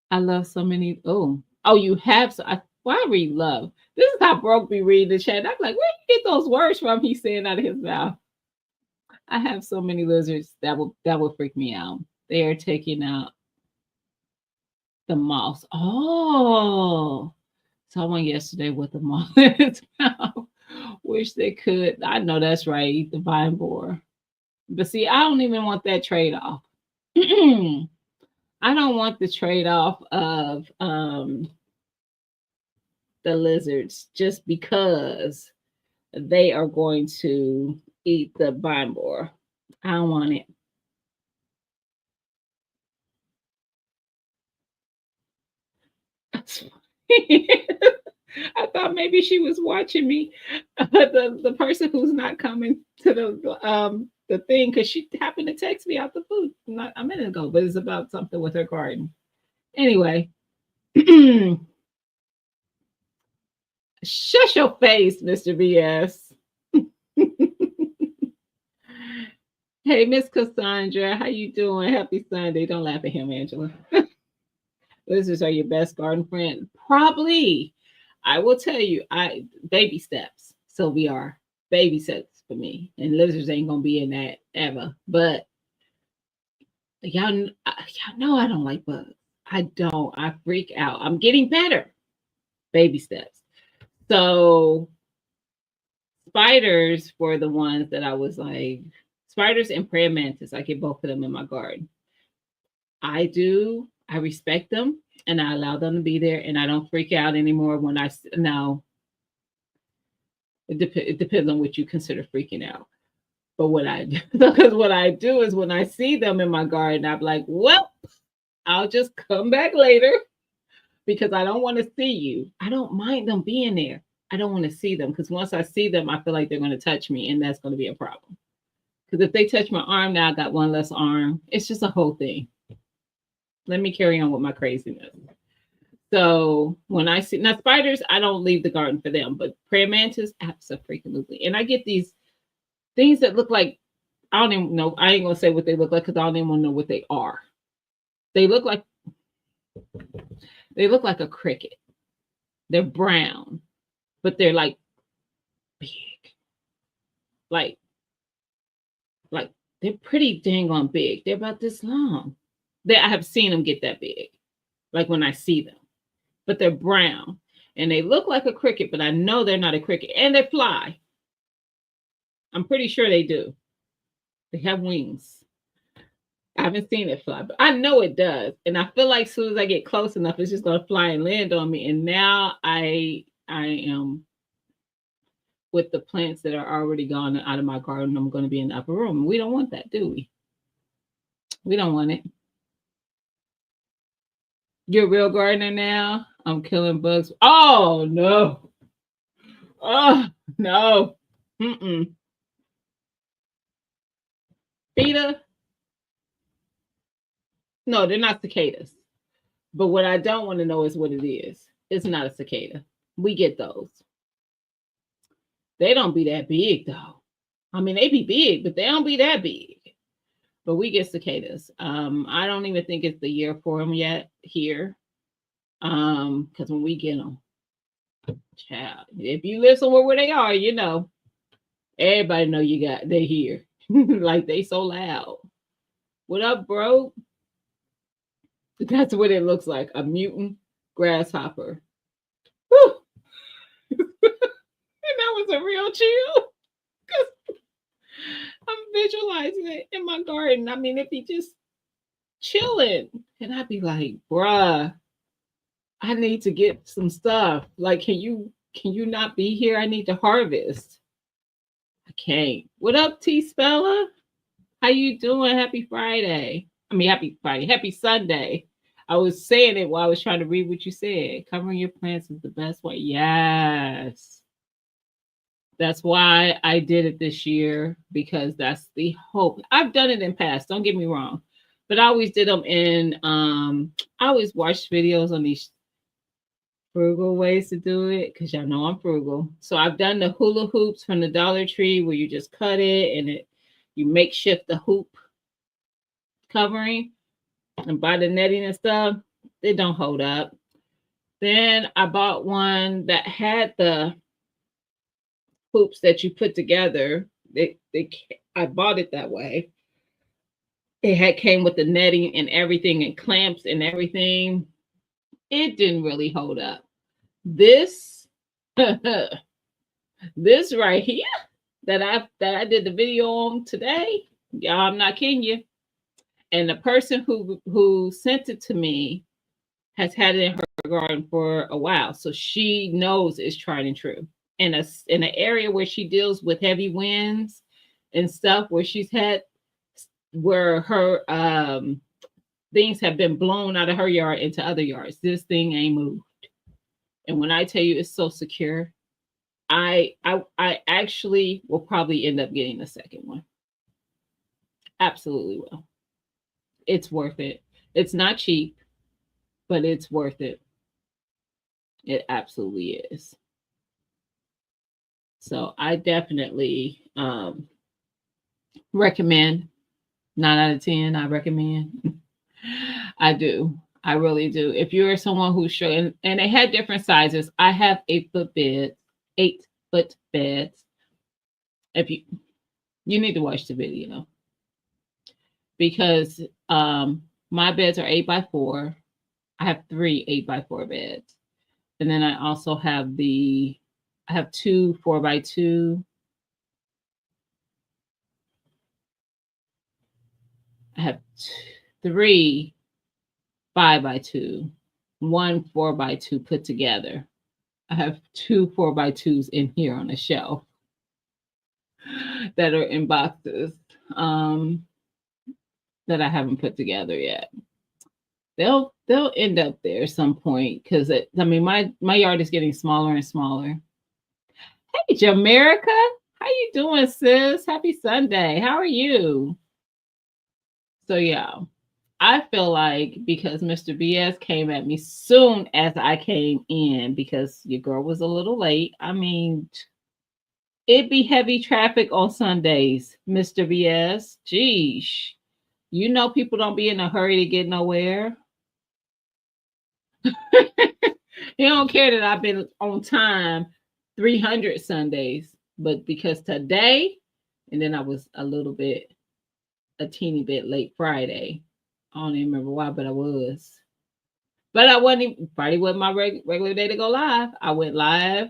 I love so many. Oh, you have. So I read love. This is how broke we read the chat. I'm like, where you get those words from? He's saying out of his mouth. I have so many lizards that will freak me out. They are taking out the moths. Oh, someone yesterday with a moth in its mouth. Wish they could. I know that's right. Eat the vine boar. But see, I don't even want that trade off. I don't want the trade off of the lizards just because they are going to eat the vine boar. I don't want it. I thought maybe she was watching me. The person who's not coming to the thing, because she happened to text me out the food not a minute ago, but it's about something with her garden. Anyway, shut your face, Mr. BS. Hey, Miss Cassandra, how you doing? Happy Sunday. Don't laugh at him, Angela. Lizards are your best garden friend. Probably. I will tell you, baby steps. So we are baby steps for me. And lizards ain't gonna be in that ever. But y'all know I don't like bugs. I don't. I freak out. I'm getting better. Baby steps. So spiders were the ones that I was like, spiders and prayer mantis. I get both of them in my garden. I respect them and I allow them to be there, and I don't freak out anymore when I now. It depends on what you consider freaking out. But what I do, because what I do is when I see them in my garden, I'm like, well, I'll just come back later because I don't want to see you. I don't mind them being there. I don't want to see them because once I see them, I feel like they're going to touch me, and that's going to be a problem. Because if they touch my arm, now I got one less arm. It's just a whole thing. Let me carry on with my craziness. So when I see now spiders, I don't leave the garden for them, but prayer mantis, absolutely. And I get these things that look like, I don't even know. I ain't gonna say what they look like because I don't even want to know what they are. They look like a cricket. They're brown, but they're like big. Like they're pretty dang on big. They're about this long. I have seen them get that big, like when I see them. But they're brown and they look like a cricket, but I know they're not a cricket. And they fly. I'm pretty sure they do. They have wings. I haven't seen it fly, but I know it does. And I feel like as soon as I get close enough, it's just gonna fly and land on me. And now I am with the plants that are already gone out of my garden. I'm going to be in the upper room. We don't want that, do we? We don't want it. You're a real gardener now. I'm killing bugs. Oh no. Oh no. Mm-mm. Beta. No, they're not cicadas. But what I don't want to know is what it is. It's not a cicada. We get those. They don't be that big though. I mean, they be big, but they don't be that big. But we get cicadas. I don't even think it's the year for them yet here. Because when we get them, child, if you live somewhere where they are, everybody know they're here. Like they so loud. What up, bro? That's what it looks like. A mutant grasshopper. Whew. And that was a real chill. I'm visualizing it in my garden. I mean, if he just chilling, and I'd be like, bruh, I need to get some stuff. Like, can you not be here? I need to harvest. I can't. What up, T Spella? How you doing? Happy Friday. I mean, happy Friday. Happy Sunday. I was saying it while I was trying to read what you said. Covering your plants is the best way. Yes. That's why I did it this year, because that's the hope. I've done it in past, don't get me wrong. But I always did them in I always watched videos on these frugal ways to do it, because y'all know I'm frugal. So I've done the hula hoops from the Dollar Tree where you just cut it and you makeshift the hoop covering and buy the netting and stuff. They don't hold up. Then I bought one that had the hoops that you put together. I bought it that way. It came with the netting and everything and clamps and everything. It didn't really hold up. This this right here that I did the video on today, y'all, I'm not kidding you. And the person who sent it to me has had it in her garden for a while, so she knows it's tried and true. In an area where she deals with heavy winds and stuff, where her things have been blown out of her yard into other yards, this thing ain't moved. And when I tell you it's so secure, I actually will probably end up getting the second one. Absolutely will. It's worth it. It's not cheap, but it's worth it. It absolutely is. So I definitely recommend. 9 out of 10, I recommend. I do. I really do. If you're someone who's struggling, and they had different sizes. I have 8-foot beds, 8-foot beds. If you need to watch the video, because my beds are 8x4. I have 3 8x4 beds, and then I also have I have 2 4x2. I have 3 5x2, 1 4x2 put together. I have 2 4x2s in here on the shelf that are in boxes that I haven't put together yet. They'll end up there at some point, because my yard is getting smaller and smaller. Hey, Jamerica, how you doing, sis? Happy Sunday. How are you? So yeah, I feel like because Mr. BS came at me soon as I came in, because your girl was a little late. I mean, it'd be heavy traffic on Sundays, Mr. BS. Geesh. You know people don't be in a hurry to get nowhere. You don't care that I've been on time 300 Sundays, but because today, and then I was a teeny bit late Friday. I don't even remember why, but I was. But I wasn't even, Friday wasn't my regular day to go live. I went live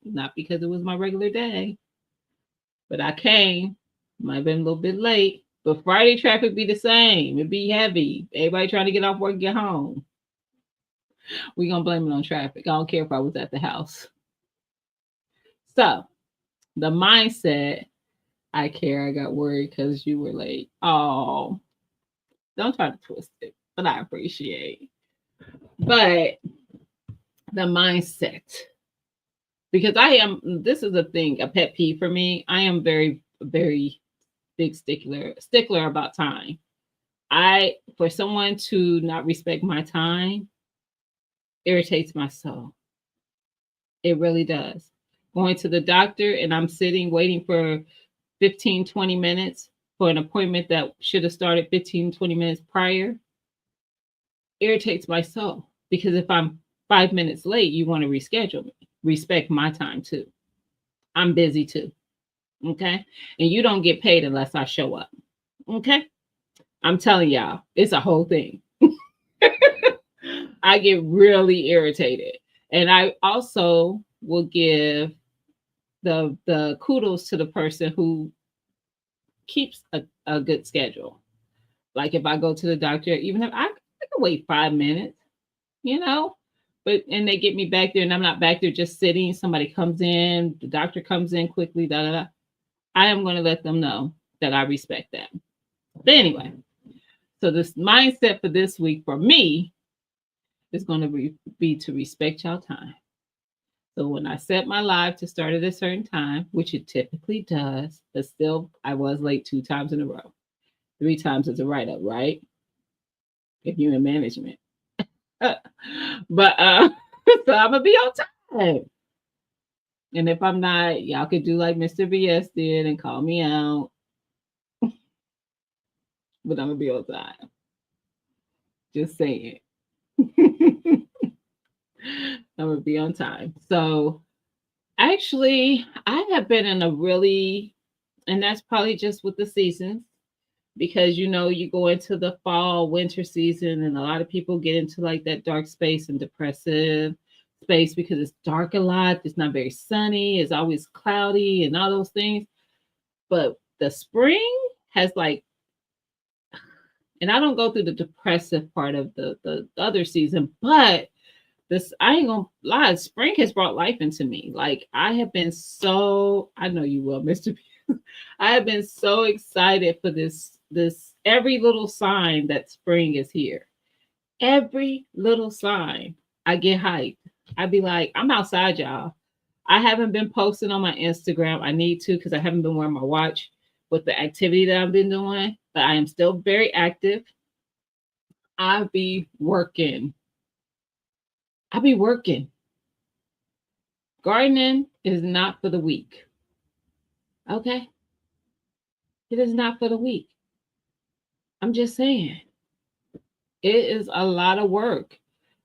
not because it was my regular day, but I came. Might have been a little bit late, but Friday traffic be the same. It'd be heavy. Everybody trying to get off work and get home. We're going to blame it on traffic. I don't care if I was at the house. So the mindset, I care. I got worried because you were late. Oh, don't try to twist it, but I appreciate. But the mindset, because this is a pet peeve for me. I am very, very big stickler about time. For someone to not respect my time irritates my soul. It really does. Going to the doctor and I'm sitting waiting for 15, 20 minutes for an appointment that should have started 15, 20 minutes prior irritates my soul, because if I'm 5 minutes late, you want to reschedule me. Respect my time too. I'm busy too. Okay. And you don't get paid unless I show up. Okay. I'm telling y'all, it's a whole thing. I get really irritated. And I also will give the kudos to the person who keeps a good schedule. Like if I go to the doctor, even if I can wait 5 minutes, you know, but and they get me back there and I'm not back there just sitting. Somebody comes in, the doctor comes in quickly, da da da. I am going to let them know that I respect that. But anyway, so this mindset for this week for me is going to be to respect y'all time. So when I set my live to start at a certain time, which it typically does, but still I was late 2 times in a row. 3 times is a write up, right? If you're in management. But so I'm gonna be on time. And if I'm not, y'all could do like Mr. BS did and call me out. But I'm gonna be on time. Just saying. I'm gonna be on time. So actually, I have been in a really, and that's probably just with the seasons, because you go into the fall, winter season, and a lot of people get into like that dark space and depressive space because it's dark a lot. It's not very sunny. It's always cloudy and all those things. But the spring has like, and I don't go through the depressive part of the other season, but this, I ain't gonna lie, spring has brought life into me. Like I have been so, I know you will, Mr. P. I have been so excited for this every little sign that spring is here. Every little sign, I get hyped. I be like, I'm outside, y'all. I haven't been posting on my Instagram. I need to because I haven't been wearing my watch with the activity that I've been doing, but I am still very active. I be working. I be working. Gardening is not for the weak. Okay? It is not for the weak. I'm just saying. It is a lot of work.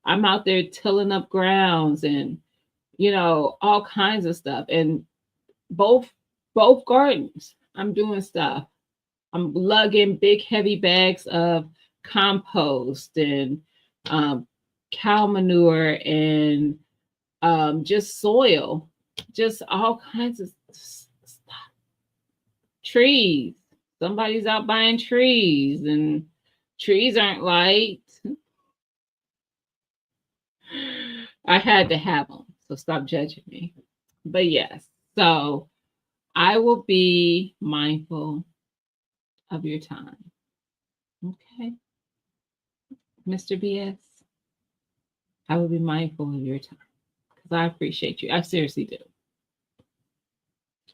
I'm out there tilling up grounds and all kinds of stuff. And both both gardens, I'm doing stuff. I'm lugging big heavy bags of compost and um, cow manure and just soil, just all kinds of stuff. Trees. Somebody's out buying trees, and trees aren't light. I had to have them, so stop judging me. But yes, so I will be mindful of your time. Okay, Mr. BS, I will be mindful of your time because I appreciate you. I seriously do.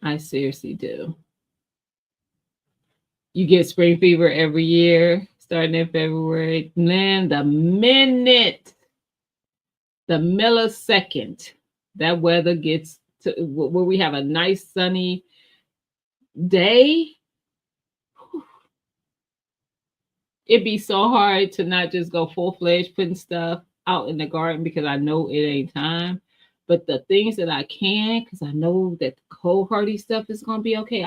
I seriously do. You get spring fever every year, starting in February. Man, the millisecond that weather gets to where we have a nice sunny day, it'd be so hard to not just go full-fledged putting stuff out in the garden because I know it ain't time. But the things that I can, because I know that the cold hardy stuff is gonna be okay.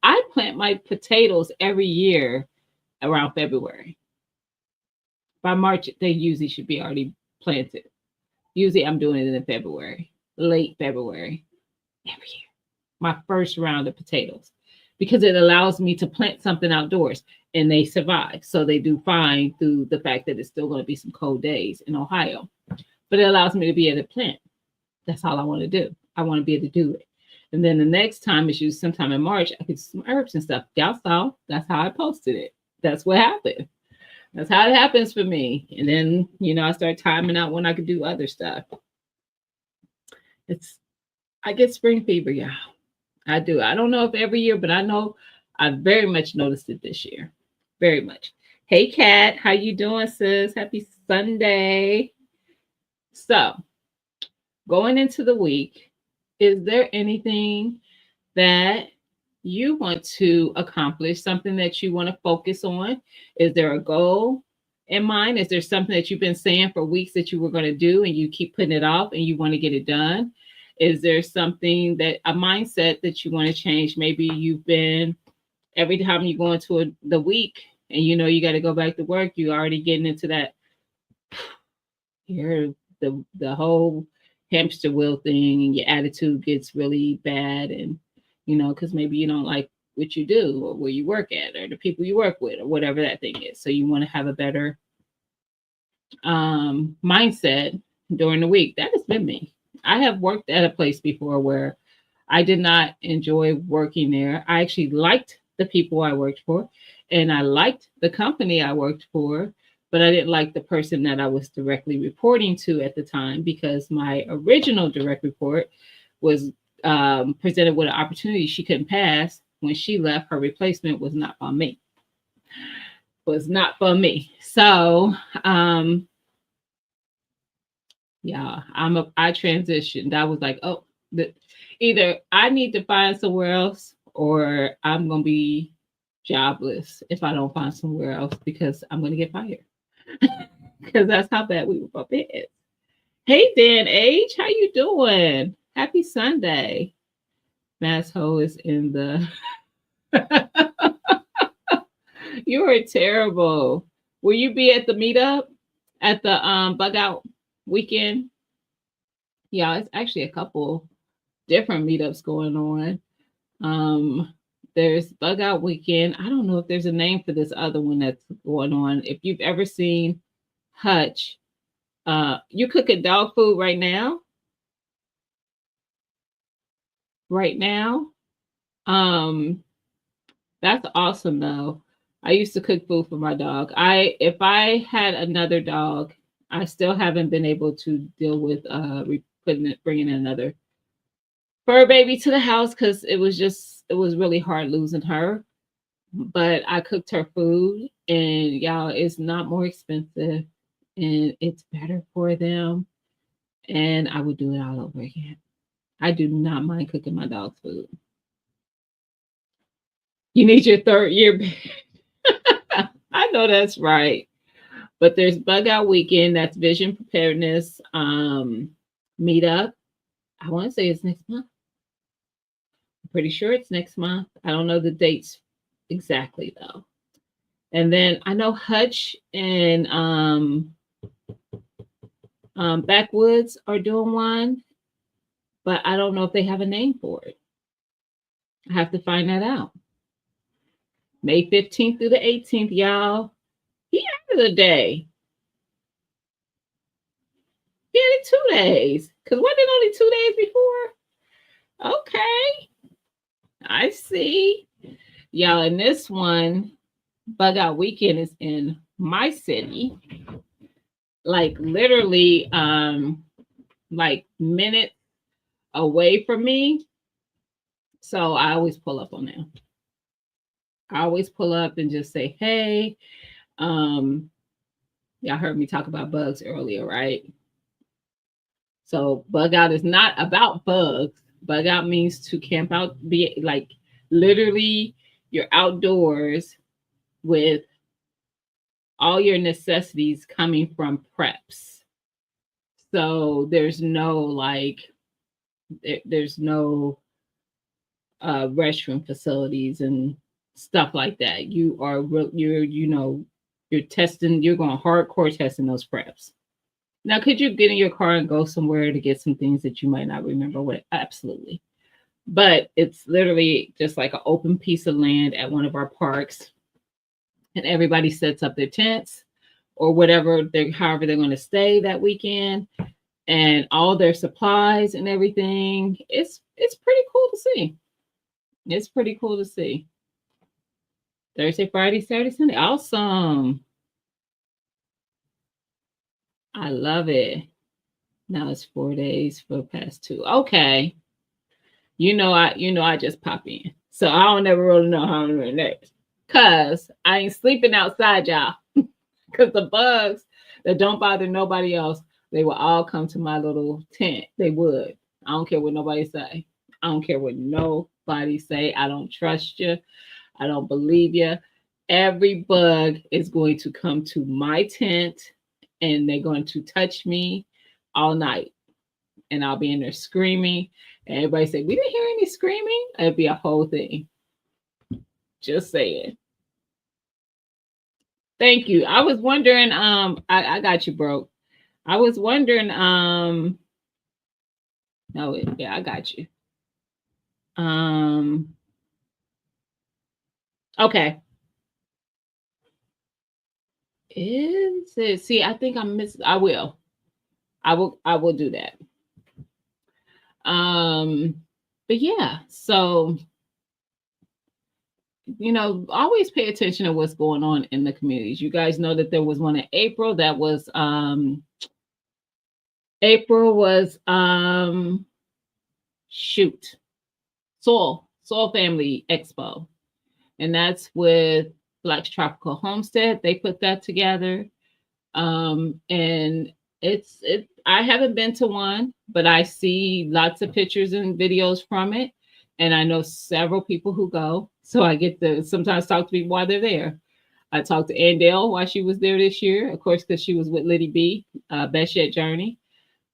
I plant my potatoes every year around February. By March, they usually should be already planted. Usually I'm doing it in February, late February, every year. My first round of potatoes, because it allows me to plant something outdoors and they survive. So they do fine through the fact that it's still going to be some cold days in Ohio, but it allows me to be able to plant. That's all I want to do. I want to be able to do it. And then the next time is usually sometime in March, I get some herbs and stuff. Y'all saw, that's how I posted it. That's what happened. That's how it happens for me. And then, I start timing out when I could do other stuff. I get spring fever, y'all. I do. I don't know if every year, but I know I very much noticed it this year. Very much. Hey, Kat, how you doing, sis? Happy Sunday. So, going into the week, is there anything that you want to accomplish, something that you want to focus on? Is there a goal in mind? Is there something that you've been saying for weeks that you were going to do and you keep putting it off and you want to get it done? Is there something a mindset that you want to change? Maybe you've been every time you go into the week and you know you got to go back to work, you already getting into that you're the whole hamster wheel thing, and your attitude gets really bad, and because maybe you don't like what you do or where you work at or the people you work with or whatever that thing is. So you want to have a better mindset during the week. That has been me. I have worked at a place before where I did not enjoy working there. I actually liked the people I worked for, and I liked the company I worked for, but I didn't like the person that I was directly reporting to at the time because my original direct report was presented with an opportunity she couldn't pass. When she left, her replacement was not for me. Was not for me. So, yeah, I transitioned. I was like, oh, either I need to find somewhere else or I'm gonna be jobless if I don't find somewhere else because I'm gonna get fired. Because that's how bad we were both it. Hey Dan H, how you doing? Happy Sunday. Mass Ho is in the You are terrible. Will you be at the meetup at the bug out weekend? Yeah, it's actually a couple different meetups going on. There's bug out weekend. I don't know if there's a name for this other one that's going on. If you've ever seen Hutch, you cooking dog food right now? Right now? Um, that's awesome though. I used to cook food for my dog. If I had another dog, I still haven't been able to deal with bringing in another fur baby to the house because it was really hard losing her. But I cooked her food, and y'all, it's not more expensive, and it's better for them. And I would do it all over again. I do not mind cooking my dog's food. You need your third year. I know that's right. But there's bug out weekend. That's vision preparedness meetup. I want to say it's next month. I'm pretty sure it's next month. I don't know the dates exactly though. And then I know Hutch and Backwoods are doing one, but I don't know if they have a name for it. I have to find that out. May 15th through the 18th, y'all. He added a day. He added 2 days. Because wasn't it only 2 days before? Okay. I see. Y'all, in this one, Bug Out Weekend is in my city. Like literally like minutes away from me. So I always pull up on them. I always pull up and just say, hey, y'all heard me talk about bugs earlier, right? So bug out is not about bugs. Bug out means to camp out, be like literally you're outdoors with all your necessities coming from preps. So there's no like there's no restroom facilities and stuff like that. You're testing, you're going hardcore testing those preps. Now, could you get in your car and go somewhere to get some things that you might not remember what? Absolutely. But it's literally just like an open piece of land at one of our parks. And everybody sets up their tents or whatever, however they're going to stay that weekend, and all their supplies and everything. It's pretty cool to see. It's pretty cool to see. Thursday, Friday, Saturday, Sunday. Awesome. I love it. Now it's 4 days for past 2. Okay. I just pop in. So I don't ever really know how I'm doing next. Cause I ain't sleeping outside, y'all. Cause the bugs that don't bother nobody else, they will all come to my little tent. They would. I don't care what nobody say. I don't care what nobody say. I don't trust you. I don't believe you. Every bug is going to come to my tent and they're going to touch me all night. And I'll be in there screaming. And everybody say, we didn't hear any screaming. It'd be a whole thing. Just saying. Thank you. I was wondering, I got you, bro. I was wondering, no, yeah, I got you. Um, okay. Is it? See, I think I'm missing. I will do that. Um, but yeah, so always pay attention to what's going on in the communities. You guys know that there was one in April that was shoot, Soul Family Expo. And that's with Black's Tropical Homestead. They put that together. And I haven't been to one, but I see lots of pictures and videos from it. And I know several people who go. So I get to sometimes talk to people while they're there. I talked to Andale while she was there this year, of course, because she was with Liddy B, Best Yet Journey.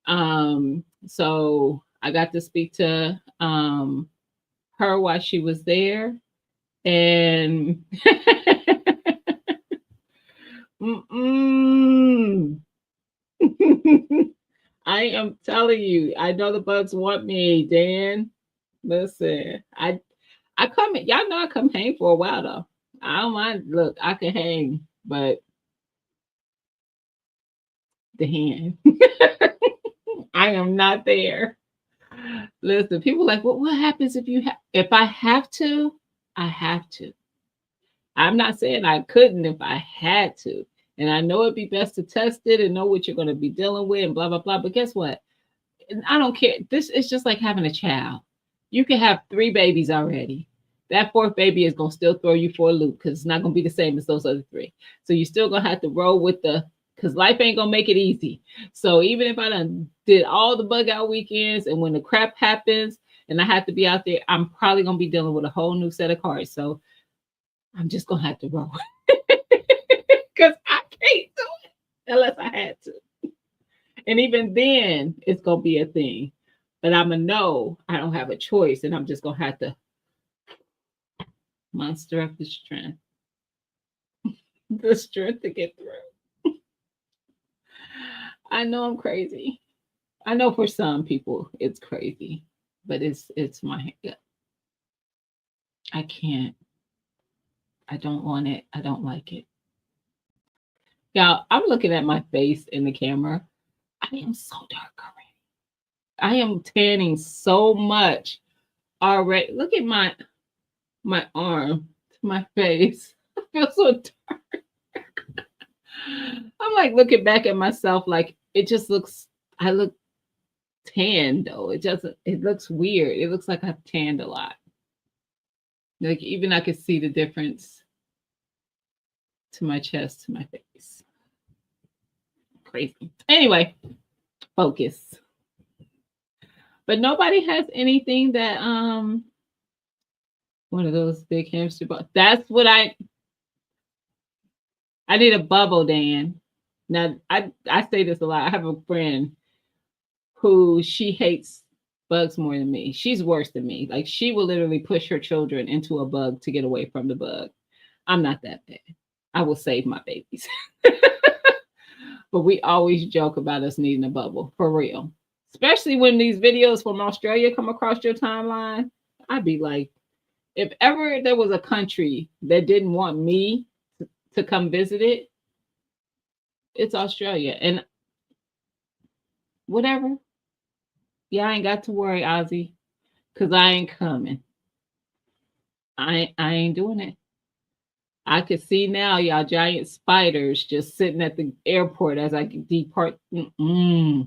So I got to speak to her while she was there. And I am telling you, I know the bugs want me, Dan. Listen, I come, y'all know I come hang for a while though. I don't mind. Look, I can hang, but the hand, I am not there. Listen, people like, what happens if I have to? I have to. I'm not saying I couldn't if I had to. And I know it'd be best to test it and know what you're going to be dealing with and blah, blah, blah. But guess what? I don't care. This is just like having a child. You can have 3 babies already. That 4th baby is going to still throw you for a loop because it's not going to be the same as those other 3. So you're still going to have to roll with because life ain't going to make it easy. So even if I done did all the bug out weekends and when the crap happens and I have to be out there, I'm probably going to be dealing with a whole new set of cards. So I'm just going to have to roll because I can't do it unless I had to. And even then, it's going to be a thing. But I'm going to know I don't have a choice. And I'm just going to have to muster up the strength. The strength to get through. I know I'm crazy. I know for some people it's crazy. But it's my I can't. I don't want it. I don't like it. Y'all, I'm looking at my face in the camera. I am so dark already. I am tanning so much already. Look at my arm to my face. I feel so dark. I'm like looking back at myself like it just looks, I look tan though. It looks weird. It looks like I've tanned a lot. Like even I could see the difference to my chest, to my face. Crazy. Anyway, focus. But nobody has anything that one of those big hamster balls. That's what I need a bubble, Dan. Now I say this a lot. I have a friend who she hates bugs more than me. She's worse than me. Like she will literally push her children into a bug to get away from the bug. I'm not that bad. I will save my babies. But we always joke about us needing a bubble for real. Especially when these videos from Australia come across your timeline. I'd be like, if ever there was a country that didn't want me to come visit it, it's Australia. And whatever. Yeah, I ain't got to worry, Ozzy, because I ain't coming. I ain't doing it. I could see now y'all giant spiders just sitting at the airport as I depart. Nah.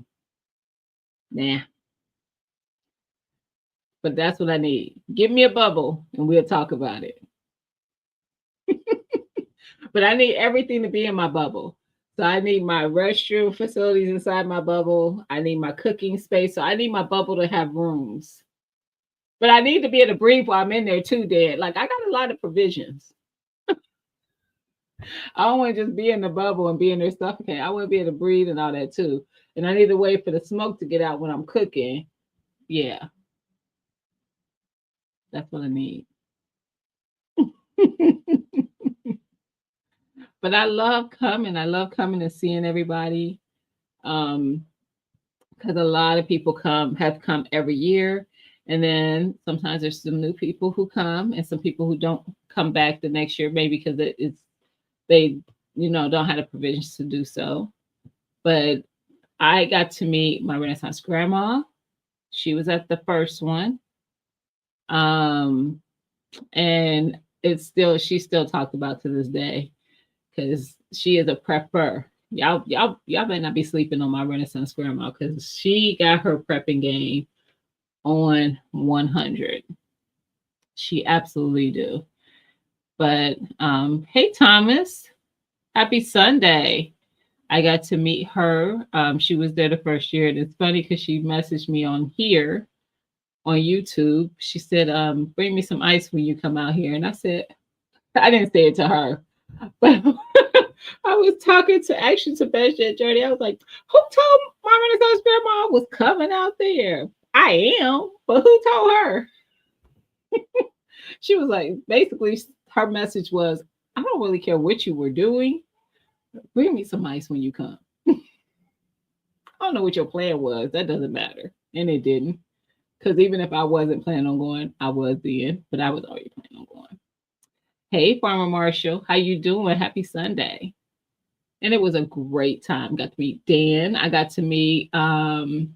But that's what I need. Give me a bubble and we'll talk about it. But I need everything to be in my bubble. So I need my restroom facilities inside my bubble. I need my cooking space. So I need my bubble to have rooms. But I need to be able to breathe while I'm in there too, Dad. Like I got a lot of provisions. I don't want to just be in the bubble and be in there suffocating. I want to be able to breathe and all that too. And I need to wait for the smoke to get out when I'm cooking. Yeah. That's what I need. But I love coming. I love coming and seeing everybody. Um, because a lot of people have come every year, and then sometimes there's some new people who come and some people who don't come back the next year, maybe because it's they don't have the provisions to do so. But I got to meet my Renaissance grandma. She was at the first one. Um, and she still talked about to this day because she is a prepper. Y'all better not be sleeping on my Renaissance grandma because she got her prepping game on 100. She absolutely do. But hey Thomas, happy Sunday. I got to meet her. She was there the first year, and it's funny because she messaged me on here on YouTube. She said, bring me some ice when you come out here. And I said, I didn't say it to her, but I was talking to Best Journey. I was like, who told my Renaissance grandma I was coming out there? I am, but who told her? She was like, basically, her message was, I don't really care what you were doing. Bring me some ice when you come. I don't know what your plan was. That doesn't matter. And it didn't. Because even if I wasn't planning on going, I was then, but I was already planning on going. Hey, Farmer Marshall, how you doing? Happy Sunday. And it was a great time. Got to meet Dan. I got to meet who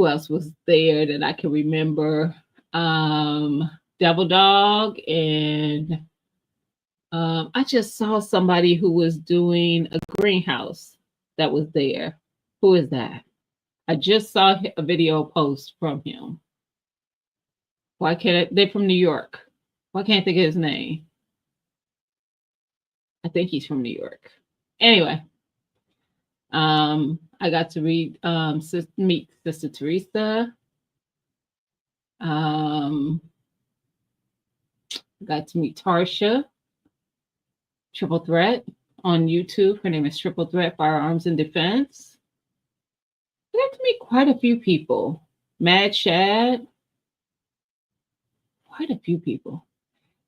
else was there that I can remember? Devil Dog, and I just saw somebody who was doing a greenhouse that was there. Who is that? I just saw a video post from him. Why can't they're from New York? Why can't I think of his name? I think he's from New York. Anyway, I got to meet Sister Teresa. Got to meet Tarsha, Triple Threat on YouTube. Her name is Triple Threat Firearms and Defense. I got to meet quite a few people. Mad Shad. Quite a few people.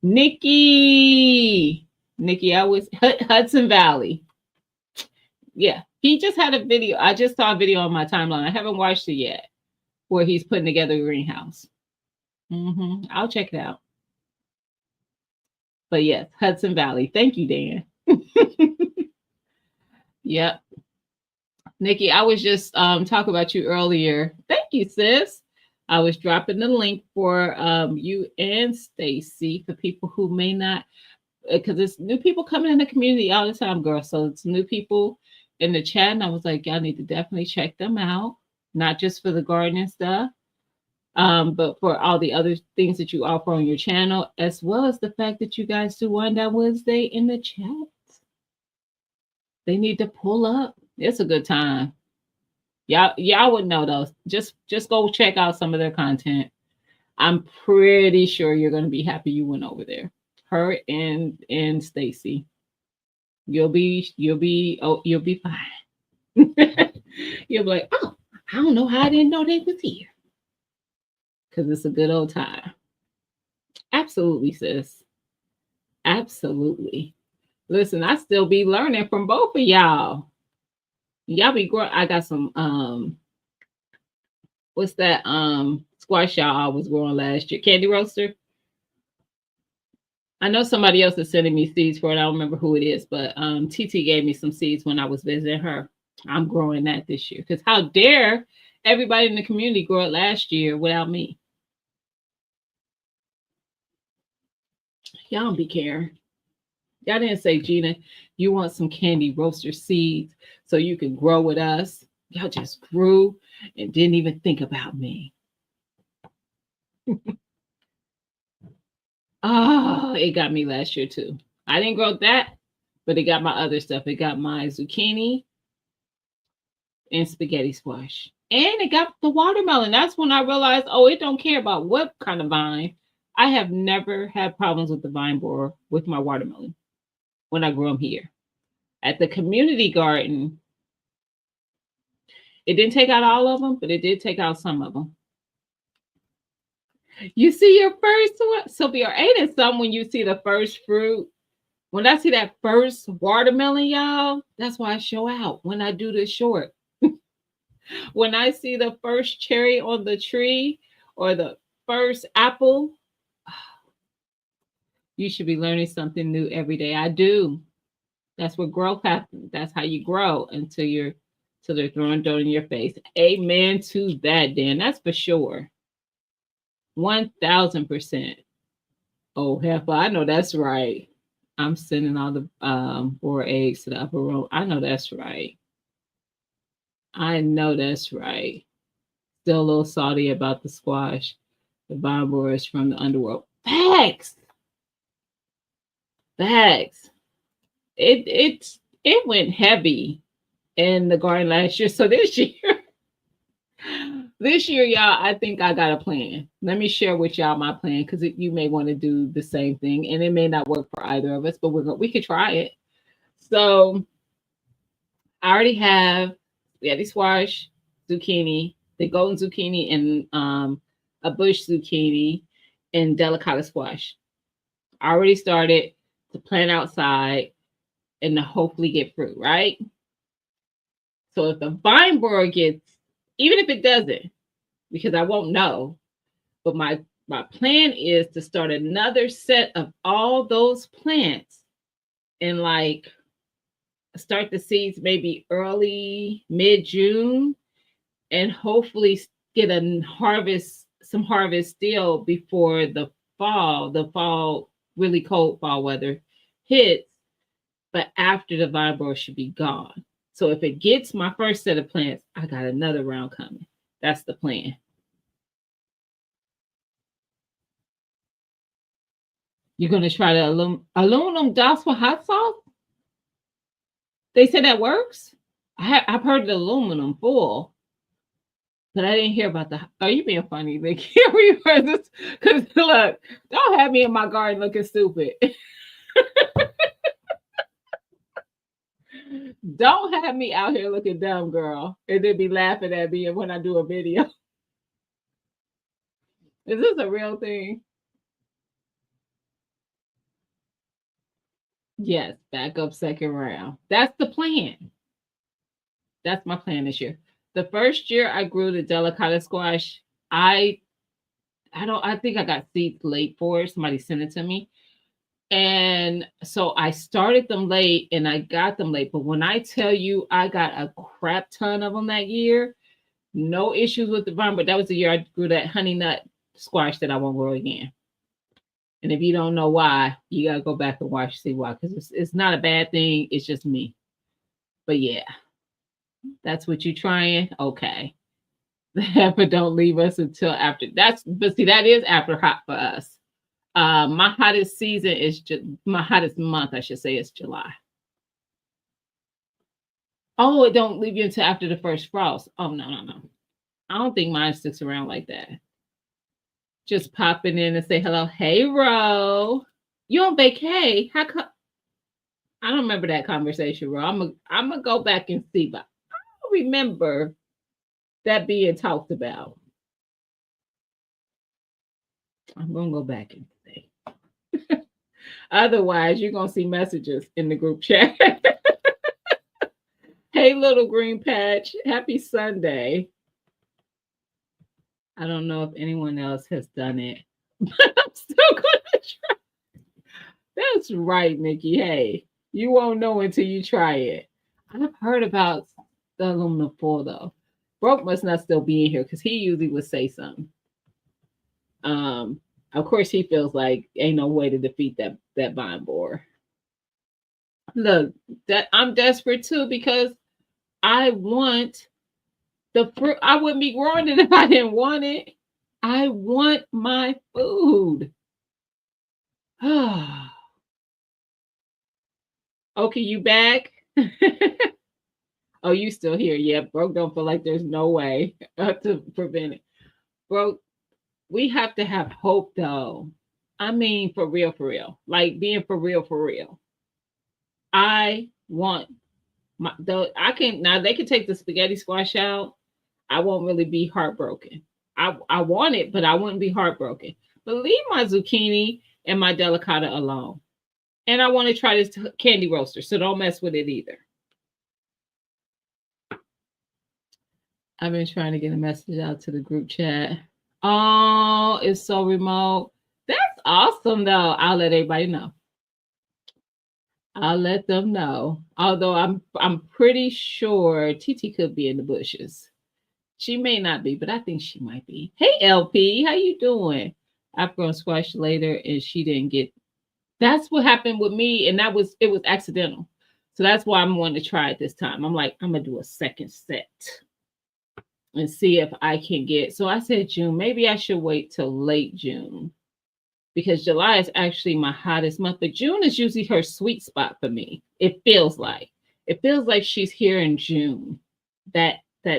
Nikki, I was Hudson Valley. Yeah, he just had a video. I just saw a video on my timeline. I haven't watched it yet, where he's putting together a greenhouse. I'll check it out. But yes, Hudson Valley. Thank you, Dan. Yep. Nikki, I was just talking about you earlier. Thank you, sis. I was dropping the link for you and Stacy for people who may not, because it's new people coming in the community all the time, girl. So it's new people in the chat, and I was like, y'all need to definitely check them out, not just for the gardening stuff, but for all the other things that you offer on your channel, as well as the fact that you guys do Wind Down Wednesday in the chat. They need to pull up. It's a good time. Y'all would know those. Just go check out some of their content. I'm pretty sure you're going to be happy you went over there. Her and Stacy. You'll be fine. You'll be like, oh, I don't know how I didn't know they was here. Because it's a good old time. Absolutely, sis. Absolutely. Listen, I still be learning from both of y'all. Y'all be growing. I got some what's that squash y'all was growing last year? Candy roaster. I know somebody else is sending me seeds for it. I don't remember who it is, but TT gave me some seeds when I was visiting her. I'm growing that this year. Because how dare everybody in the community grow it last year without me? Y'all don't be caring. Y'all didn't say, Gina, you want some candy roaster seeds so you can grow with us. Y'all just grew and didn't even think about me. Oh, it got me last year too. I didn't grow that, but it got my other stuff. It got my zucchini and spaghetti squash. And it got the watermelon. That's when I realized, oh, it don't care about what kind of vine. I have never had problems with the vine borer with my watermelon when I grew them here. At the community garden, it didn't take out all of them, but it did take out some of them. You see your first one, Sophia. Ain't it something when you see the first fruit? When I see that first watermelon, y'all, that's why I show out when I do this short. When I see the first cherry on the tree or the first apple, you should be learning something new every day. I do. That's what growth happens. That's how you grow until you're till they're throwing dirt in your face. Amen to that, Dan. That's for sure. 1000%. Oh, heifer, I know that's right. I'm sending all the boiled eggs to the upper room. I know that's right. I know that's right. Still a little salty about the squash. The vine borers from the underworld. Facts. Facts. It went heavy in the garden last year. So this year, this year, y'all, I think I got a plan. Let me share with y'all my plan because you may want to do the same thing, and it may not work for either of us, but we could try it. So I already have spaghetti squash, zucchini, the golden zucchini, and a bush zucchini, and delicata squash. I already started to plant outside and to hopefully get fruit, right? So if the vine borer gets, even if it doesn't, because I won't know, but my plan is to start another set of all those plants and like start the seeds maybe early mid-June and hopefully get a harvest some harvest still before the fall really cold fall weather hits, but after the vine borer should be gone. So if it gets my first set of plants, I got another round coming. That's the plan. You're gonna try the aluminum dust for hot sauce? They say that works. I've heard the aluminum foil, but I didn't hear about the. Are you being funny? They can't heard this because look, don't have me in my garden looking stupid. Don't have me out here looking dumb, girl, and then be laughing at me when I do a video. Is this a real thing? Yes, back up second round. That's the plan. That's my plan this year. The first year I grew the delicata squash, I I think I got seeds late for it. Somebody sent it to me. And so I started them late and I got them late. But when I tell you I got a crap ton of them that year, no issues with the vine, but that was the year I grew that honey nut squash that I won't grow again. And if you don't know why, you gotta go back and watch see why, because it's not a bad thing, it's just me. But yeah, that's what you trying. Okay. But don't leave us until after that's but see that is after hot for us. My hottest season is just my hottest month, I should say, is July. Oh, it don't leave you until after the first frost. Oh no, no, no. I don't think mine sticks around like that. Just popping in and say hello. Hey Ro. You on vacay? How come I don't remember that conversation, Ro. I'm gonna go back and see, but I don't remember that being talked about. I'm gonna go back and see. Otherwise, you're gonna see messages in the group chat. Hey, little green patch. Happy Sunday. I don't know if anyone else has done it, but I'm still gonna try. That's right, Nikki. Hey, you won't know until you try it. I've heard about the aluminum foil though. Broke must not still be in here because he usually would say something. Um, of course, he feels like ain't no way to defeat that vine borer. Look, that I'm desperate too because I want the fruit. I wouldn't be growing it if I didn't want it. I want my food. Okay, you back? Oh, you still here? Yeah, broke don't feel like there's no way to prevent it. Broke, we have to have hope though. I mean, for real. Like being for real. I want though I can now they can take the spaghetti squash out. I won't really be heartbroken. I want it, but I wouldn't be heartbroken. But leave my zucchini and my delicata alone. And I want to try this candy roaster, so don't mess with it either. I've been trying to get a message out to the group chat. Oh, it's so remote. That's awesome, though. I'll let everybody know. I'll let them know. Although I'm pretty sure TT could be in the bushes. She may not be, but I think she might be. Hey LP, how you doing? I'm gonna squash later, and she didn't get. That's what happened with me, and it was accidental. So that's why I'm wanting to try it this time. I'm like, I'm gonna do a second set and see if I can get. So I said June. Maybe I should wait till late June because July is actually my hottest month, but June is usually her sweet spot for me. It feels like she's here in June, that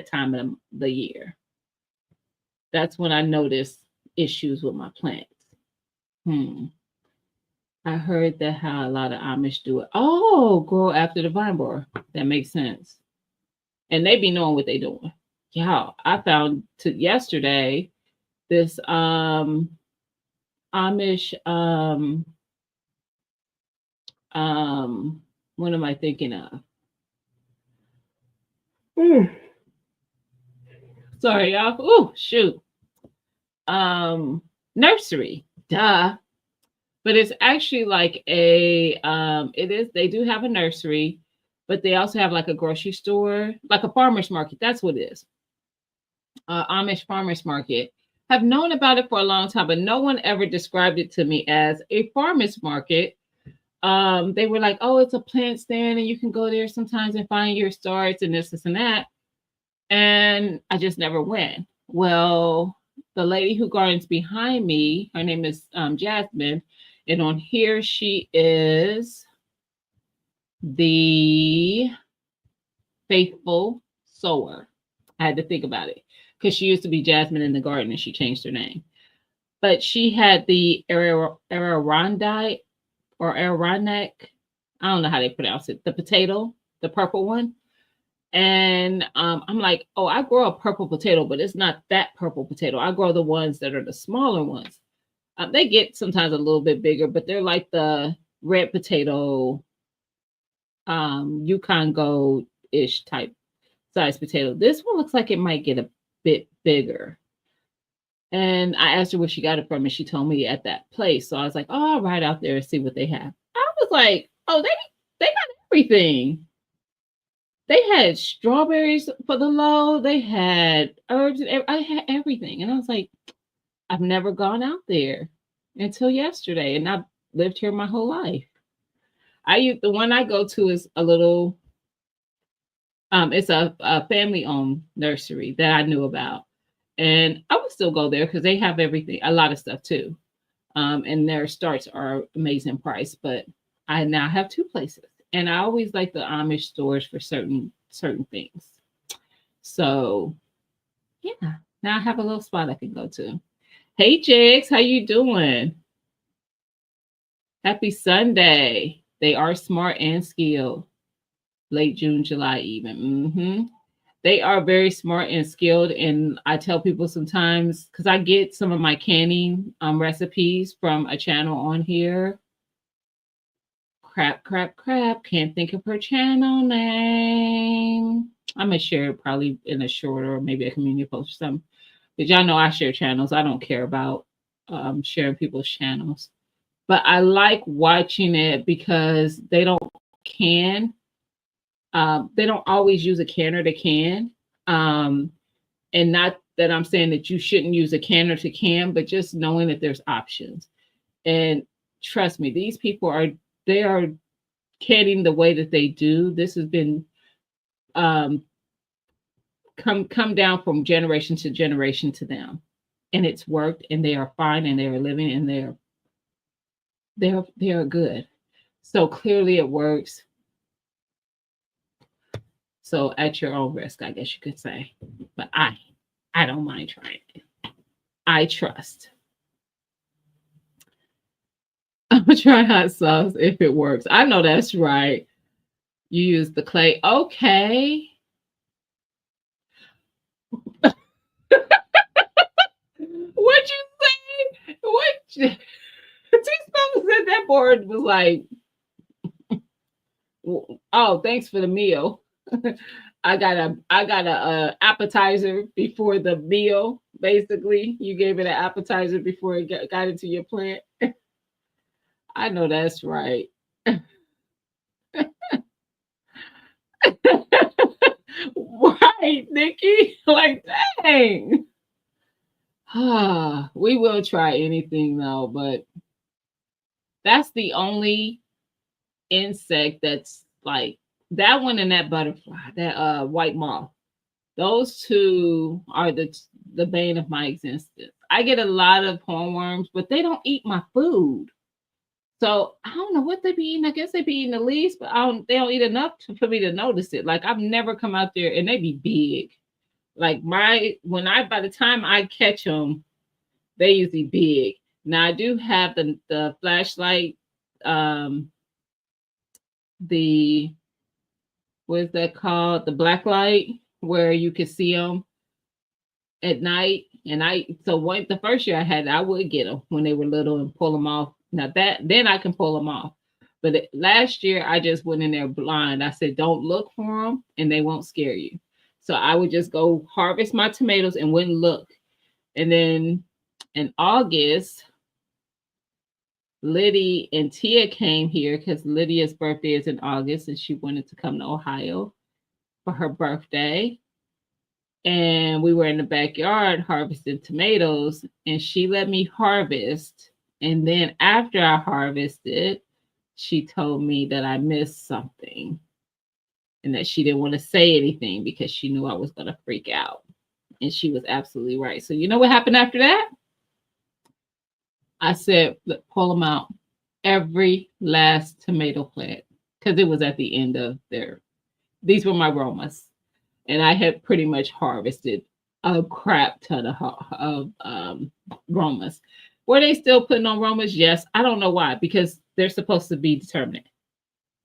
time of the year. That's when I notice issues with my plants. I heard that how a lot of Amish do it. Oh, grow after the vine borer. That makes sense. And they be knowing what they doing. Yeah, I found yesterday this Amish what am I thinking of? Sorry, y'all. Oh, shoot. Nursery. Duh. But it's actually like they do have a nursery, but they also have like a grocery store, like a farmer's market. That's what it is. Amish farmer's market. Have known about it for a long time, but no one ever described it to me as a farmer's market. They were like, oh, it's a plant stand and you can go there sometimes and find your starts and this and that. And I just never went. Well, the lady who gardens behind me, her name is Jasmine. And on here, she is the faithful sower. I had to think about it because she used to be Jasmine in the garden and she changed her name. But she had the Adirondite or Adirondack. I don't know how they pronounce it. The potato, the purple one. And I'm like, oh, I grow a purple potato, but it's not that purple potato. I grow the ones that are the smaller ones. They get sometimes a little bit bigger, but they're like the red potato, Yukon Gold-ish type size potato. This one looks like it might get a bit bigger. And I asked her where she got it from, and she told me at that place. So I was like, oh, I'll ride out there and see what they have. I was like, oh, they got everything. They had strawberries for the low. They had herbs, and I had everything. And I was like, I've never gone out there until yesterday, and I've lived here my whole life. The one I go to is a little, it's a family-owned nursery that I knew about, and I would still go there because they have everything, a lot of stuff too, and their starts are amazing price. But I now have two places, and I always like the Amish stores for certain things. So, yeah, now I have a little spot I can go to. Hey, Jigs, how you doing? Happy Sunday. They are smart and skilled. Late June, July even. They are very smart and skilled. And I tell people sometimes, because I get some of my canning recipes from a channel on here. Crap. Can't think of her channel name. I'm going to share it probably in a short or maybe a community post or something. But y'all know I share channels. I don't care about sharing people's channels. But I like watching it because they don't can. They don't always use a canner to can. And not that I'm saying that you shouldn't use a canner to can, but just knowing that there's options. And trust me, these people are canning the way that they do. This has been come down from generation to generation to them, and it's worked, and they are fine, and they are living, and they're good. So clearly it works. So at your own risk, I guess you could say. But I don't mind trying it. I trust. I'm gonna try hot sauce if it works. I know that's right. You use the clay. Okay. T-Spells said that board was like, oh, thanks for the meal. I got a appetizer before the meal. Basically, you gave it an appetizer before it got into your plant. I know that's right. Right, Nikki. Like, dang. We will try anything though, but that's the only insect that's like that one and that butterfly, that white moth. Those two are the bane of my existence. I get a lot of hornworms, but they don't eat my food. So I don't know what they be eating. I guess they be eating the leaves, but they don't eat enough for me to notice it. Like I've never come out there and they be big. Like by the time I catch them, they usually big. Now I do have the flashlight, the what is that called? The black light where you can see them at night. And the first year I had, I would get them when they were little and pull them off. Now then I can pull them off. But last year I just went in there blind. I said, don't look for them and they won't scare you. So I would just go harvest my tomatoes and wouldn't look. And then in August, Liddy and Tia came here because Lydia's birthday is in August and she wanted to come to Ohio for her birthday. And we were in the backyard harvesting tomatoes and she let me harvest. And then after I harvested, she told me that I missed something and that she didn't want to say anything because she knew I was going to freak out. And she was absolutely right. So you know what happened after that? I said, pull them out. Every last tomato plant. Because it was at the end of these were my Romas. And I had pretty much harvested a crap ton of Romas. Were they still putting on Romas? Yes. I don't know why. Because they're supposed to be determinate.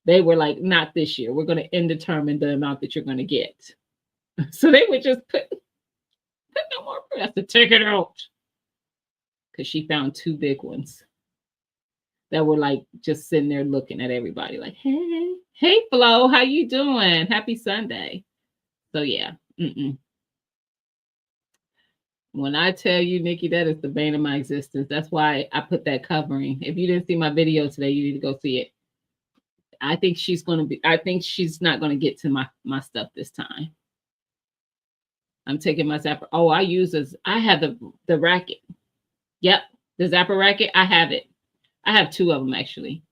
They were like, not this year. We're going to indetermine the amount that you're going to get. So they would just put no more press to take it out. Because she found two big ones that were like just sitting there looking at everybody like, hey Flo, how you doing? Happy Sunday. So yeah. When I tell you, Nikki, that is the bane of my existence. That's why I put that covering. If you didn't see my video today, you need to go see it. I think she's not going to get to my stuff this time. I'm taking my zapper. Oh, I have the racket. Yep, the zapper racket. I have it. I have two of them actually.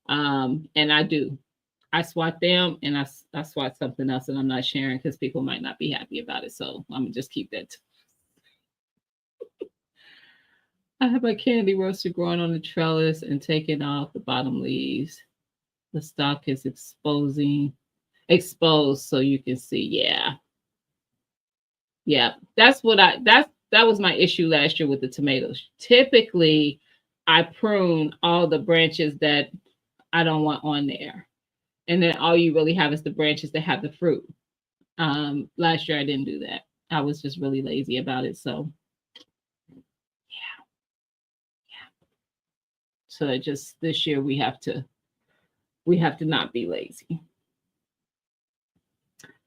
And I swat them and I swat something else and I'm not sharing because people might not be happy about it. So I'm gonna just keep that. I have my candy roaster growing on the trellis and taking off the bottom leaves. The stalk is exposed so you can see. Yeah. That was my issue last year with the tomatoes. Typically, I prune all the branches that I don't want on there. And then all you really have is the branches that have the fruit. Last year I didn't do that. I was just really lazy about it. So yeah. So just this year we have to not be lazy.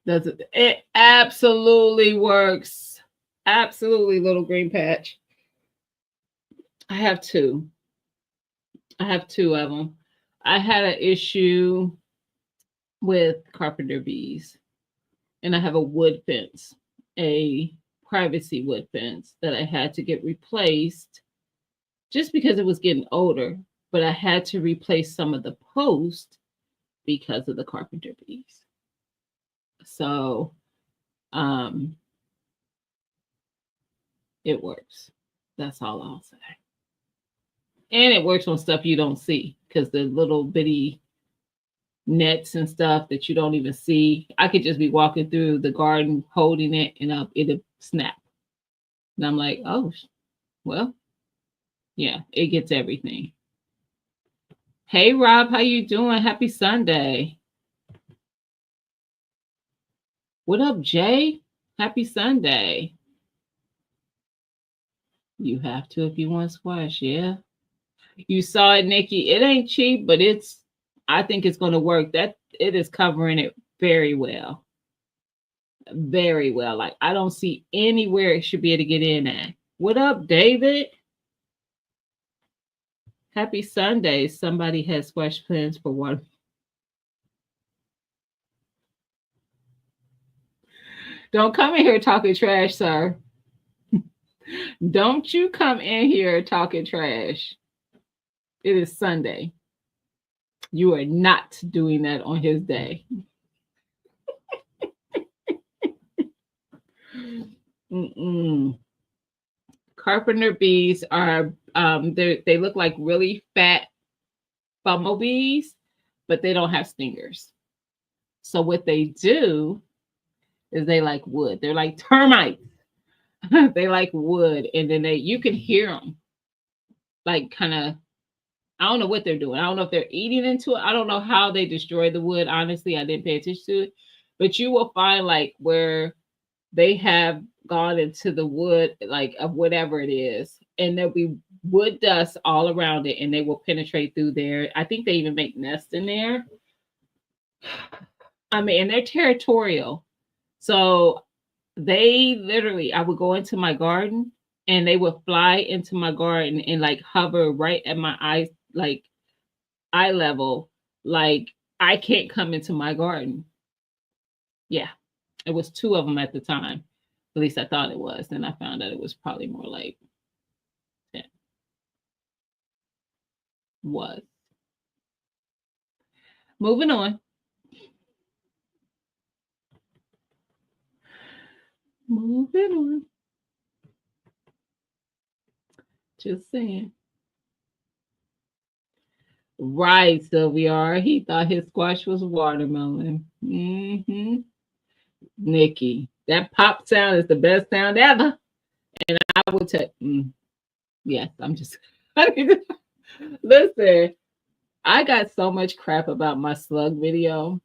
It absolutely works. Absolutely, little green patch. I have two of them. I had an issue with carpenter bees, and I have a wood fence, a privacy wood fence that I had to get replaced just because it was getting older, but I had to replace some of the posts because of the carpenter bees. So it works. That's all I'll say. And it works on stuff you don't see because the little bitty nets and stuff that you don't even see. I could just be walking through the garden holding it and it'll snap. And I'm like, oh, well, yeah, it gets everything. Hey, Rob, how you doing? Happy Sunday. What up, Jay? Happy Sunday. You have to if you want squash, yeah. You saw it, Nikki. It ain't cheap, but I think it's gonna work. That it is covering it very well. Very well. Like I don't see anywhere it should be able to get in at. What up, David? Happy Sunday. Somebody has squash plans for water. Don't come in here talking trash, sir. Don't you come in here talking trash. It is Sunday. You are not doing that on his day. Mm-mm. Carpenter bees are they look like really fat bumblebees, but they don't have stingers. So what they do is they like wood. They're like termites. They like wood, and then you can hear them like kind of. I don't know what they're doing. I don't know if they're eating into it. I don't know how they destroy the wood. Honestly, I didn't pay attention to it, but you will find like where they have gone into the wood, like of whatever it is, and there'll be wood dust all around it, and they will penetrate through there. I think they even make nests in there. I mean, and they're territorial. So they literally, I would go into my garden and they would fly into my garden and like hover right at my eyes, like eye level. Like I can't come into my garden. Yeah, it was two of them at the time. At least I thought it was. Then I found out it was probably more like 10. Was. Moving on. Moving on. Just saying. Right, Sylvia. He thought his squash was watermelon. Mm-hmm. Nikki, that pop sound is the best sound ever. And I would tell, yes, I'm just, listen, I got so much crap about my slug video.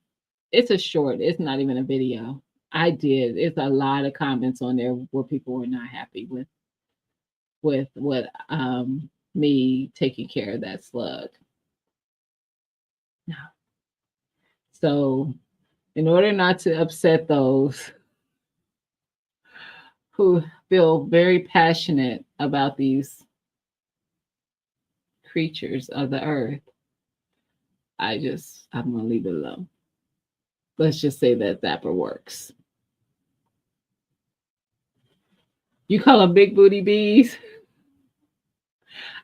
It's a short, it's not even a video. I did. It's a lot of comments on there where people were not happy with what me taking care of that slug. No. So in order not to upset those who feel very passionate about these creatures of the earth, I'm gonna leave it alone. Let's just say that Zapper works. You call them big booty bees?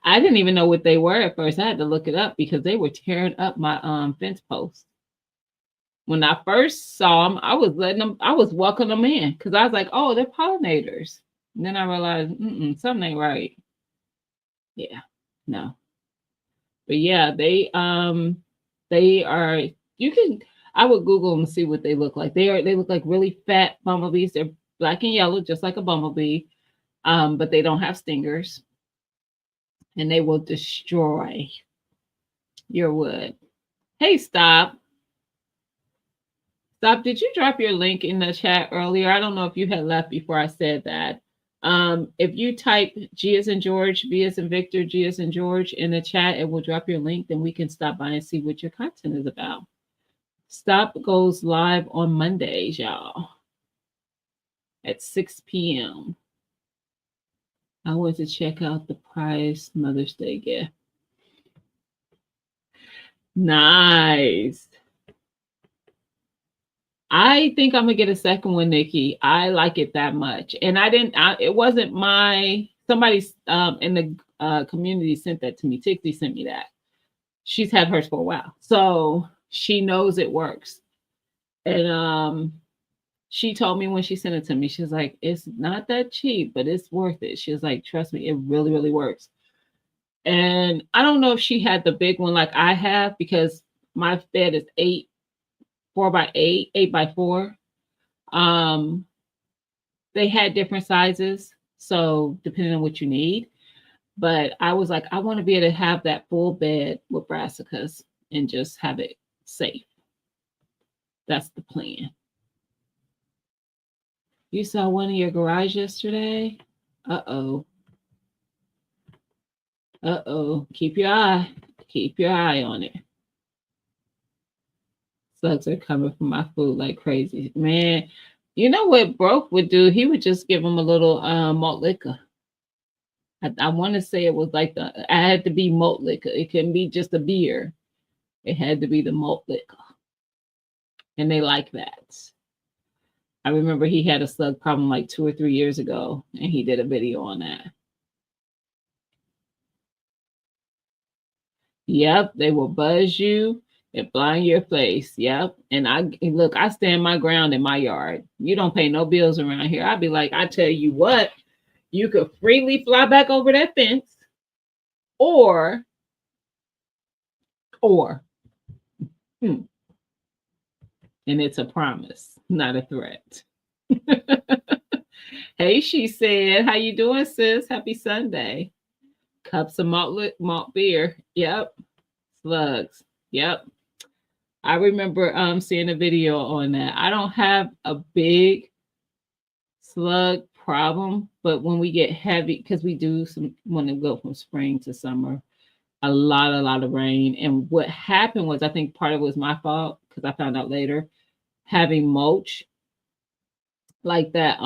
I didn't even know what they were at first. I had to look it up because they were tearing up my fence post. When I first saw them, I was welcoming them in because I was like, oh, they're pollinators. And then I realized, something ain't right. Yeah, no. But yeah, they are. You can. I would Google them and see what they look like. They look like really fat bumblebees. They're black and yellow, just like a bumblebee. But they don't have stingers, and they will destroy your wood. Hey, stop. Stop. Did you drop your link in the chat earlier? I don't know if you had left before I said that. If you type G as in George, V as in Victor, G as in George in the chat, it will drop your link. Then we can stop by and see what your content is about. Stop goes live on Mondays, y'all, at 6 p.m. I want to check out the prize Mother's Day gift. Nice. I think I'm gonna get a second one, Nikki. I like it that much, and it wasn't somebody in the community sent that to me. Tixie sent me that. She's had hers for a while, so she knows it works. And she told me when she sent it to me, she's like, "It's not that cheap, but it's worth it." She was like, "Trust me, it really, really works." And I don't know if she had the big one like I have because my bed is 4x8, 8x4. They had different sizes, so depending on what you need. But I was like, I want to be able to have that full bed with brassicas and just have it safe. That's the plan. You saw one in your garage yesterday? Uh-oh. Uh-oh. Keep your eye on it. Slugs are coming from my food like crazy. Man, you know what Broke would do? He would just give them a little malt liquor. I want to say it was like I had to be malt liquor. It couldn't be just a beer. It had to be the malt liquor. And they like that. I remember he had a slug problem like 2 or 3 years ago, and he did a video on that. Yep, they will buzz you and blind your face. Yep. And I stand my ground in my yard. You don't pay no bills around here. I'd be like, I tell you what, you could freely fly back over that fence, or or hmm, and it's a promise, not a threat. Hey, she said, how you doing, sis? Happy Sunday. Cups of malt beer. Yep. Slugs. Yep. I remember seeing a video on that. I don't have a big slug problem, but when we get heavy, because we do when we go from spring to summer, a lot of rain. And what happened was, I think part of it was my fault, because I found out later, having mulch like that.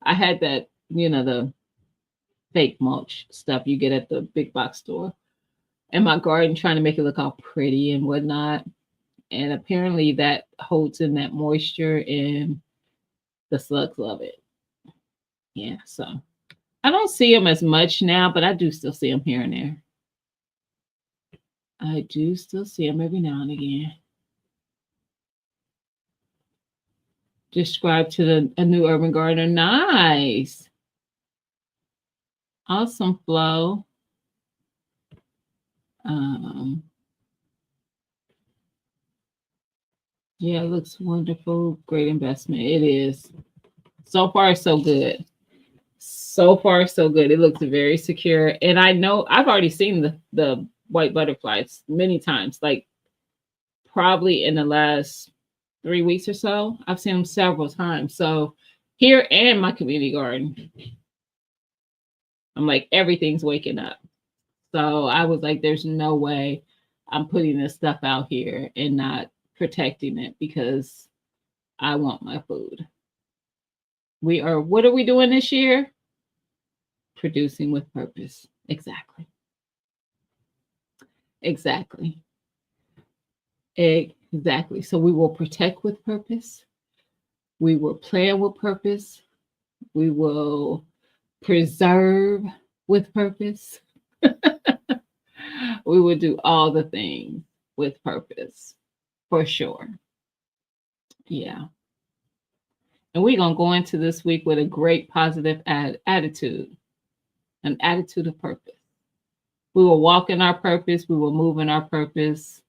I had that, the fake mulch stuff you get at the big box store in my garden, trying to make it look all pretty and whatnot. And apparently that holds in that moisture, and the slugs love it. Yeah, so I don't see them as much now, but I do still see them here and there. I do still see them every now and again. Describe to a new urban gardener. Nice. Awesome, Flo. Yeah, it looks wonderful. Great investment. It is. So far, so good. So far, so good. It looks very secure. And I know I've already seen the white butterflies many times, like probably in the last 3 weeks or so. I've seen them several times. So here and my community garden, I'm like, everything's waking up. So I was like, there's no way I'm putting this stuff out here and not protecting it, because I want my food. What are we doing this year? Producing with purpose. Exactly. Exactly. Exactly. So we will protect with purpose. We will plan with purpose. We will preserve with purpose. We will do all the things with purpose, for sure. Yeah. And we're going to go into this week with a great positive attitude, an attitude of purpose. We will walk in our purpose. We will move in our purpose.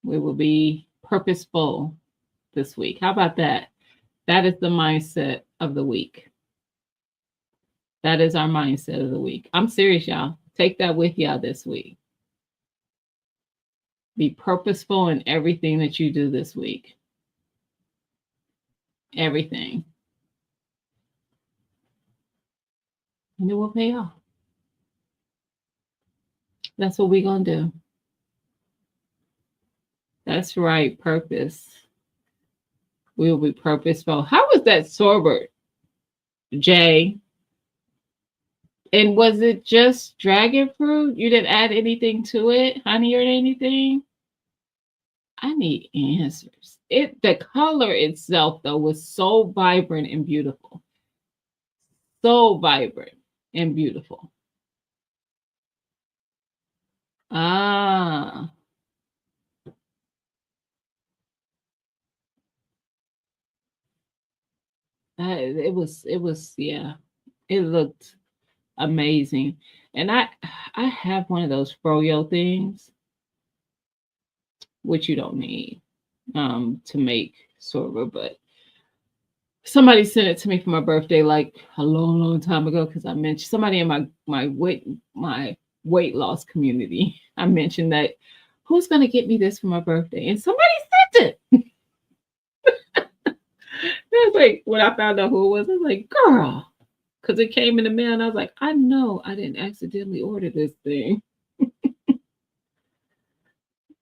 We will be purposeful this week. How about that? That is the mindset of the week. That is our mindset of the week. I'm serious, y'all. Take that with y'all this week. Be purposeful in everything that you do this week. Everything. And it will pay off. That's what we're going to do. That's right. Purpose. We will be purposeful. How was that sorbet, Jay? And was it just dragon fruit? You didn't add anything to it, honey, or anything? I need answers. The color itself, though, was so vibrant and beautiful. So vibrant and beautiful. Ah. It was, yeah. It looked amazing. And I have one of those froyo things, which you don't need to make sorbet, but somebody sent it to me for my birthday like a long time ago, because I mentioned somebody in my weight loss community. I mentioned that, who's gonna get me this for my birthday? And somebody sent it. It was like, when I found out who it was, I was like, girl, because it came in the mail and I was like, I know I didn't accidentally order this thing.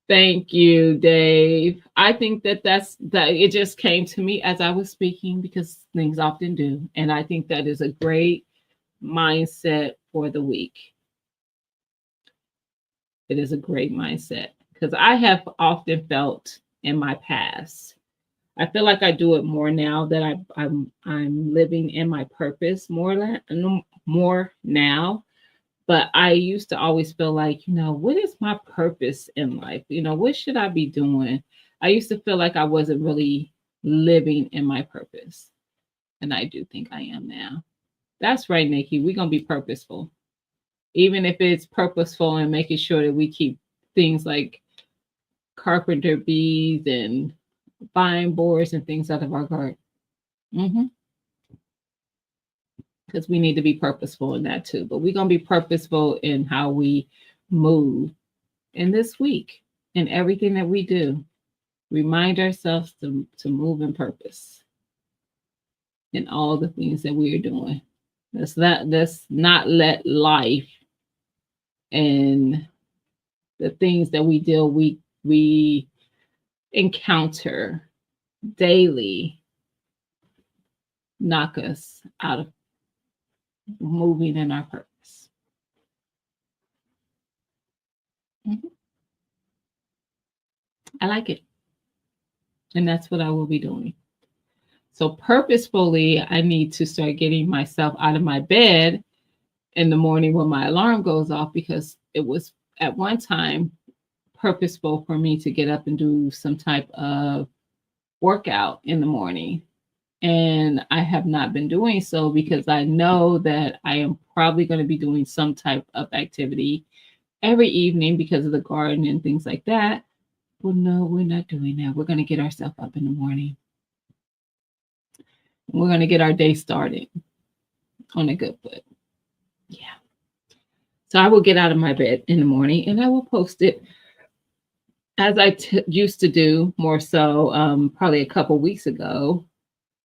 Thank you, Dave. I think that it just came to me as I was speaking because things often do. And I think that is a great mindset for the week. It is a great mindset because I have often felt in my past. I feel like I do it more now that I'm living in my purpose more now. But I used to always feel like, what is my purpose in life? What should I be doing? I used to feel like I wasn't really living in my purpose. And I do think I am now. That's right, Nikki. We're going to be purposeful. Even if it's purposeful and making sure that we keep things like carpenter bees and vine boards and things out of our garden. Because we need to be purposeful in that too. But we're going to be purposeful in how we move in this week in everything that we do. Remind ourselves to move in purpose in all the things that we are doing. Let's not let life and the things that we encounter daily knock us out of moving in our purpose. I like it. And that's what I will be doing. So purposefully, I need to start getting myself out of my bed in the morning when my alarm goes off, because it was at one time purposeful for me to get up and do some type of workout in the morning. And I have not been doing so because I know that I am probably going to be doing some type of activity every evening because of the garden and things like that. Well, no, we're not doing that. We're going to get ourselves up in the morning. We're going to get our day started on a good foot. Yeah. So I will get out of my bed in the morning and I will post it as I used to do more so probably a couple weeks ago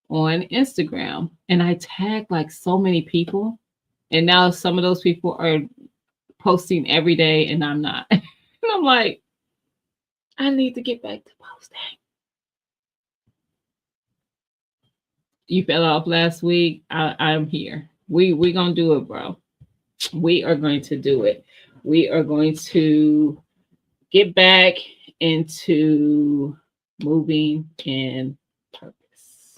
on Instagram. And I tag like so many people. And now some of those people are posting every day and I'm not. And I'm like, I need to get back to posting. You fell off last week. I'm here. We're going to do it, bro. We are going to do it. We are going to get back into moving in purpose.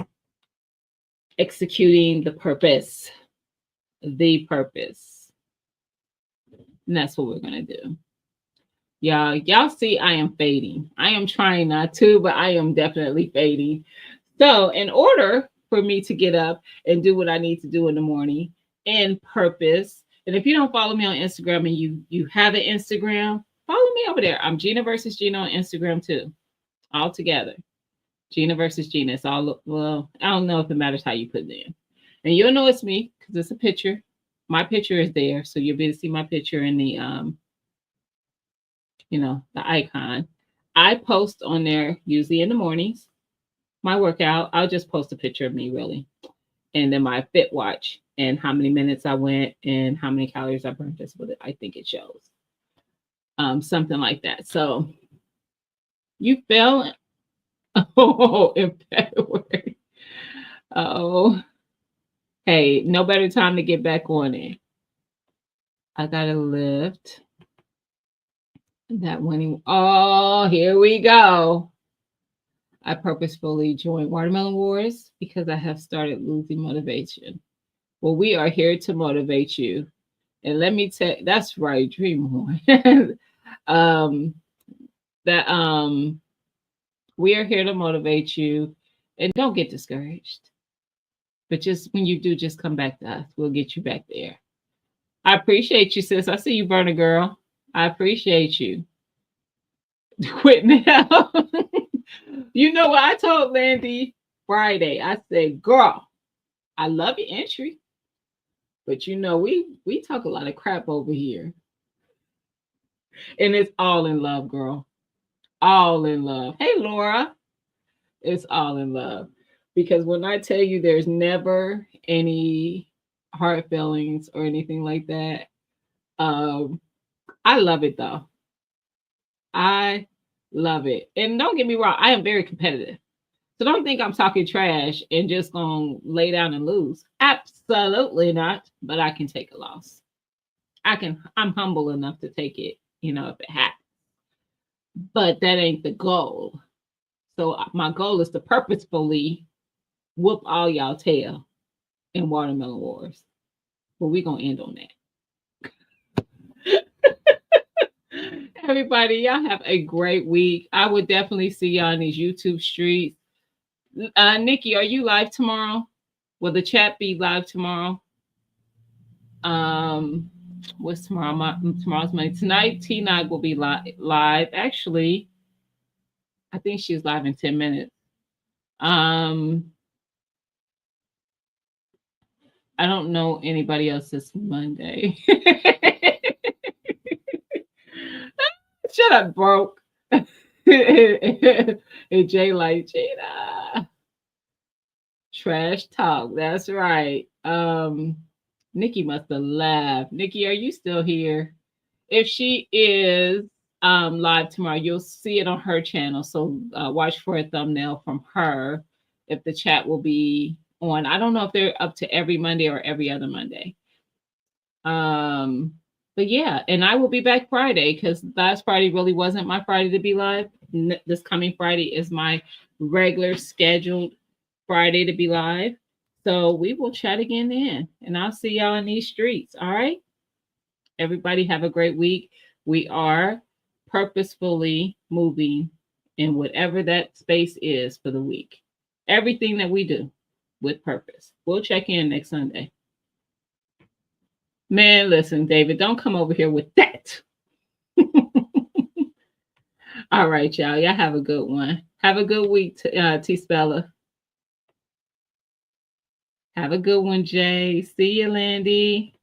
Executing the purpose. The purpose. And that's what we're going to do. Y'all see I am fading. I am trying not to, but I am definitely fading. So in order for me to get up and do what I need to do in the morning in purpose, and if you don't follow me on Instagram and you have an Instagram, follow me over there. I'm Gina versus Gina on Instagram too. All together. Gina versus Gina. It's all, well, I don't know if it matters how you put it in. And you'll know it's me because it's a picture. My picture is there. So you'll be able to see my picture in the the icon. I post on there usually in the mornings. My workout, I'll just post a picture of me really. And then my fit watch and how many minutes I went and how many calories I burned. That's what I think it shows. Something like that. So you fell in February. Oh, hey, no better time to get back on it. I gotta lift that winning. Oh, here we go. I purposefully joined Watermelon Wars because I have started losing motivation. Well, we are here to motivate you. And let me tell you, that's right, dream on. We are here to motivate you, and don't get discouraged. But just when you do, just come back to us. We'll get you back there. I appreciate you, sis. I see you, Burner Girl. I appreciate you. Quit now. You know what I told Landy Friday? I said, girl, I love your entry. But we talk a lot of crap over here. And it's all in love, girl. All in love. Hey, Laura. It's all in love. Because when I tell you there's never any hard feelings or anything like that. I love it though. I love it. And don't get me wrong, I am very competitive. So don't think I'm talking trash and just gonna lay down and lose. Absolutely not. But I can take a loss. I'm humble enough to take it, if it happens. But that ain't the goal. So my goal is to purposefully whoop all y'all tail in Watermelon Wars. But we're gonna end on that. Everybody, y'all have a great week. I would definitely see y'all in these YouTube streets. Nikki, are you live tomorrow? Will the chat be live tomorrow? What's tomorrow? Tomorrow's Monday. Tonight, T9 will be live. Actually, I think she's live in 10 minutes. I don't know anybody else this Monday. Shut up, broke. And Jay like, Gina. Trash talk. That's right. Nikki must have laughed. Nikki, are you still here? If she is live tomorrow, you'll see it on her channel. So watch for a thumbnail from her if the chat will be on. I don't know if they're up to every Monday or every other Monday. But yeah, and I will be back Friday because last Friday really wasn't my Friday to be live. This coming Friday is my regular scheduled Friday to be live. So we will chat again then. And I'll see y'all in these streets. All right. Everybody have a great week. We are purposefully moving in whatever that space is for the week. Everything that we do with purpose. We'll check in next Sunday. Man, listen, David, don't come over here with that. All right, y'all. Y'all have a good one. Have a good week, T Spella. Have a good one, Jay. See you, Landy.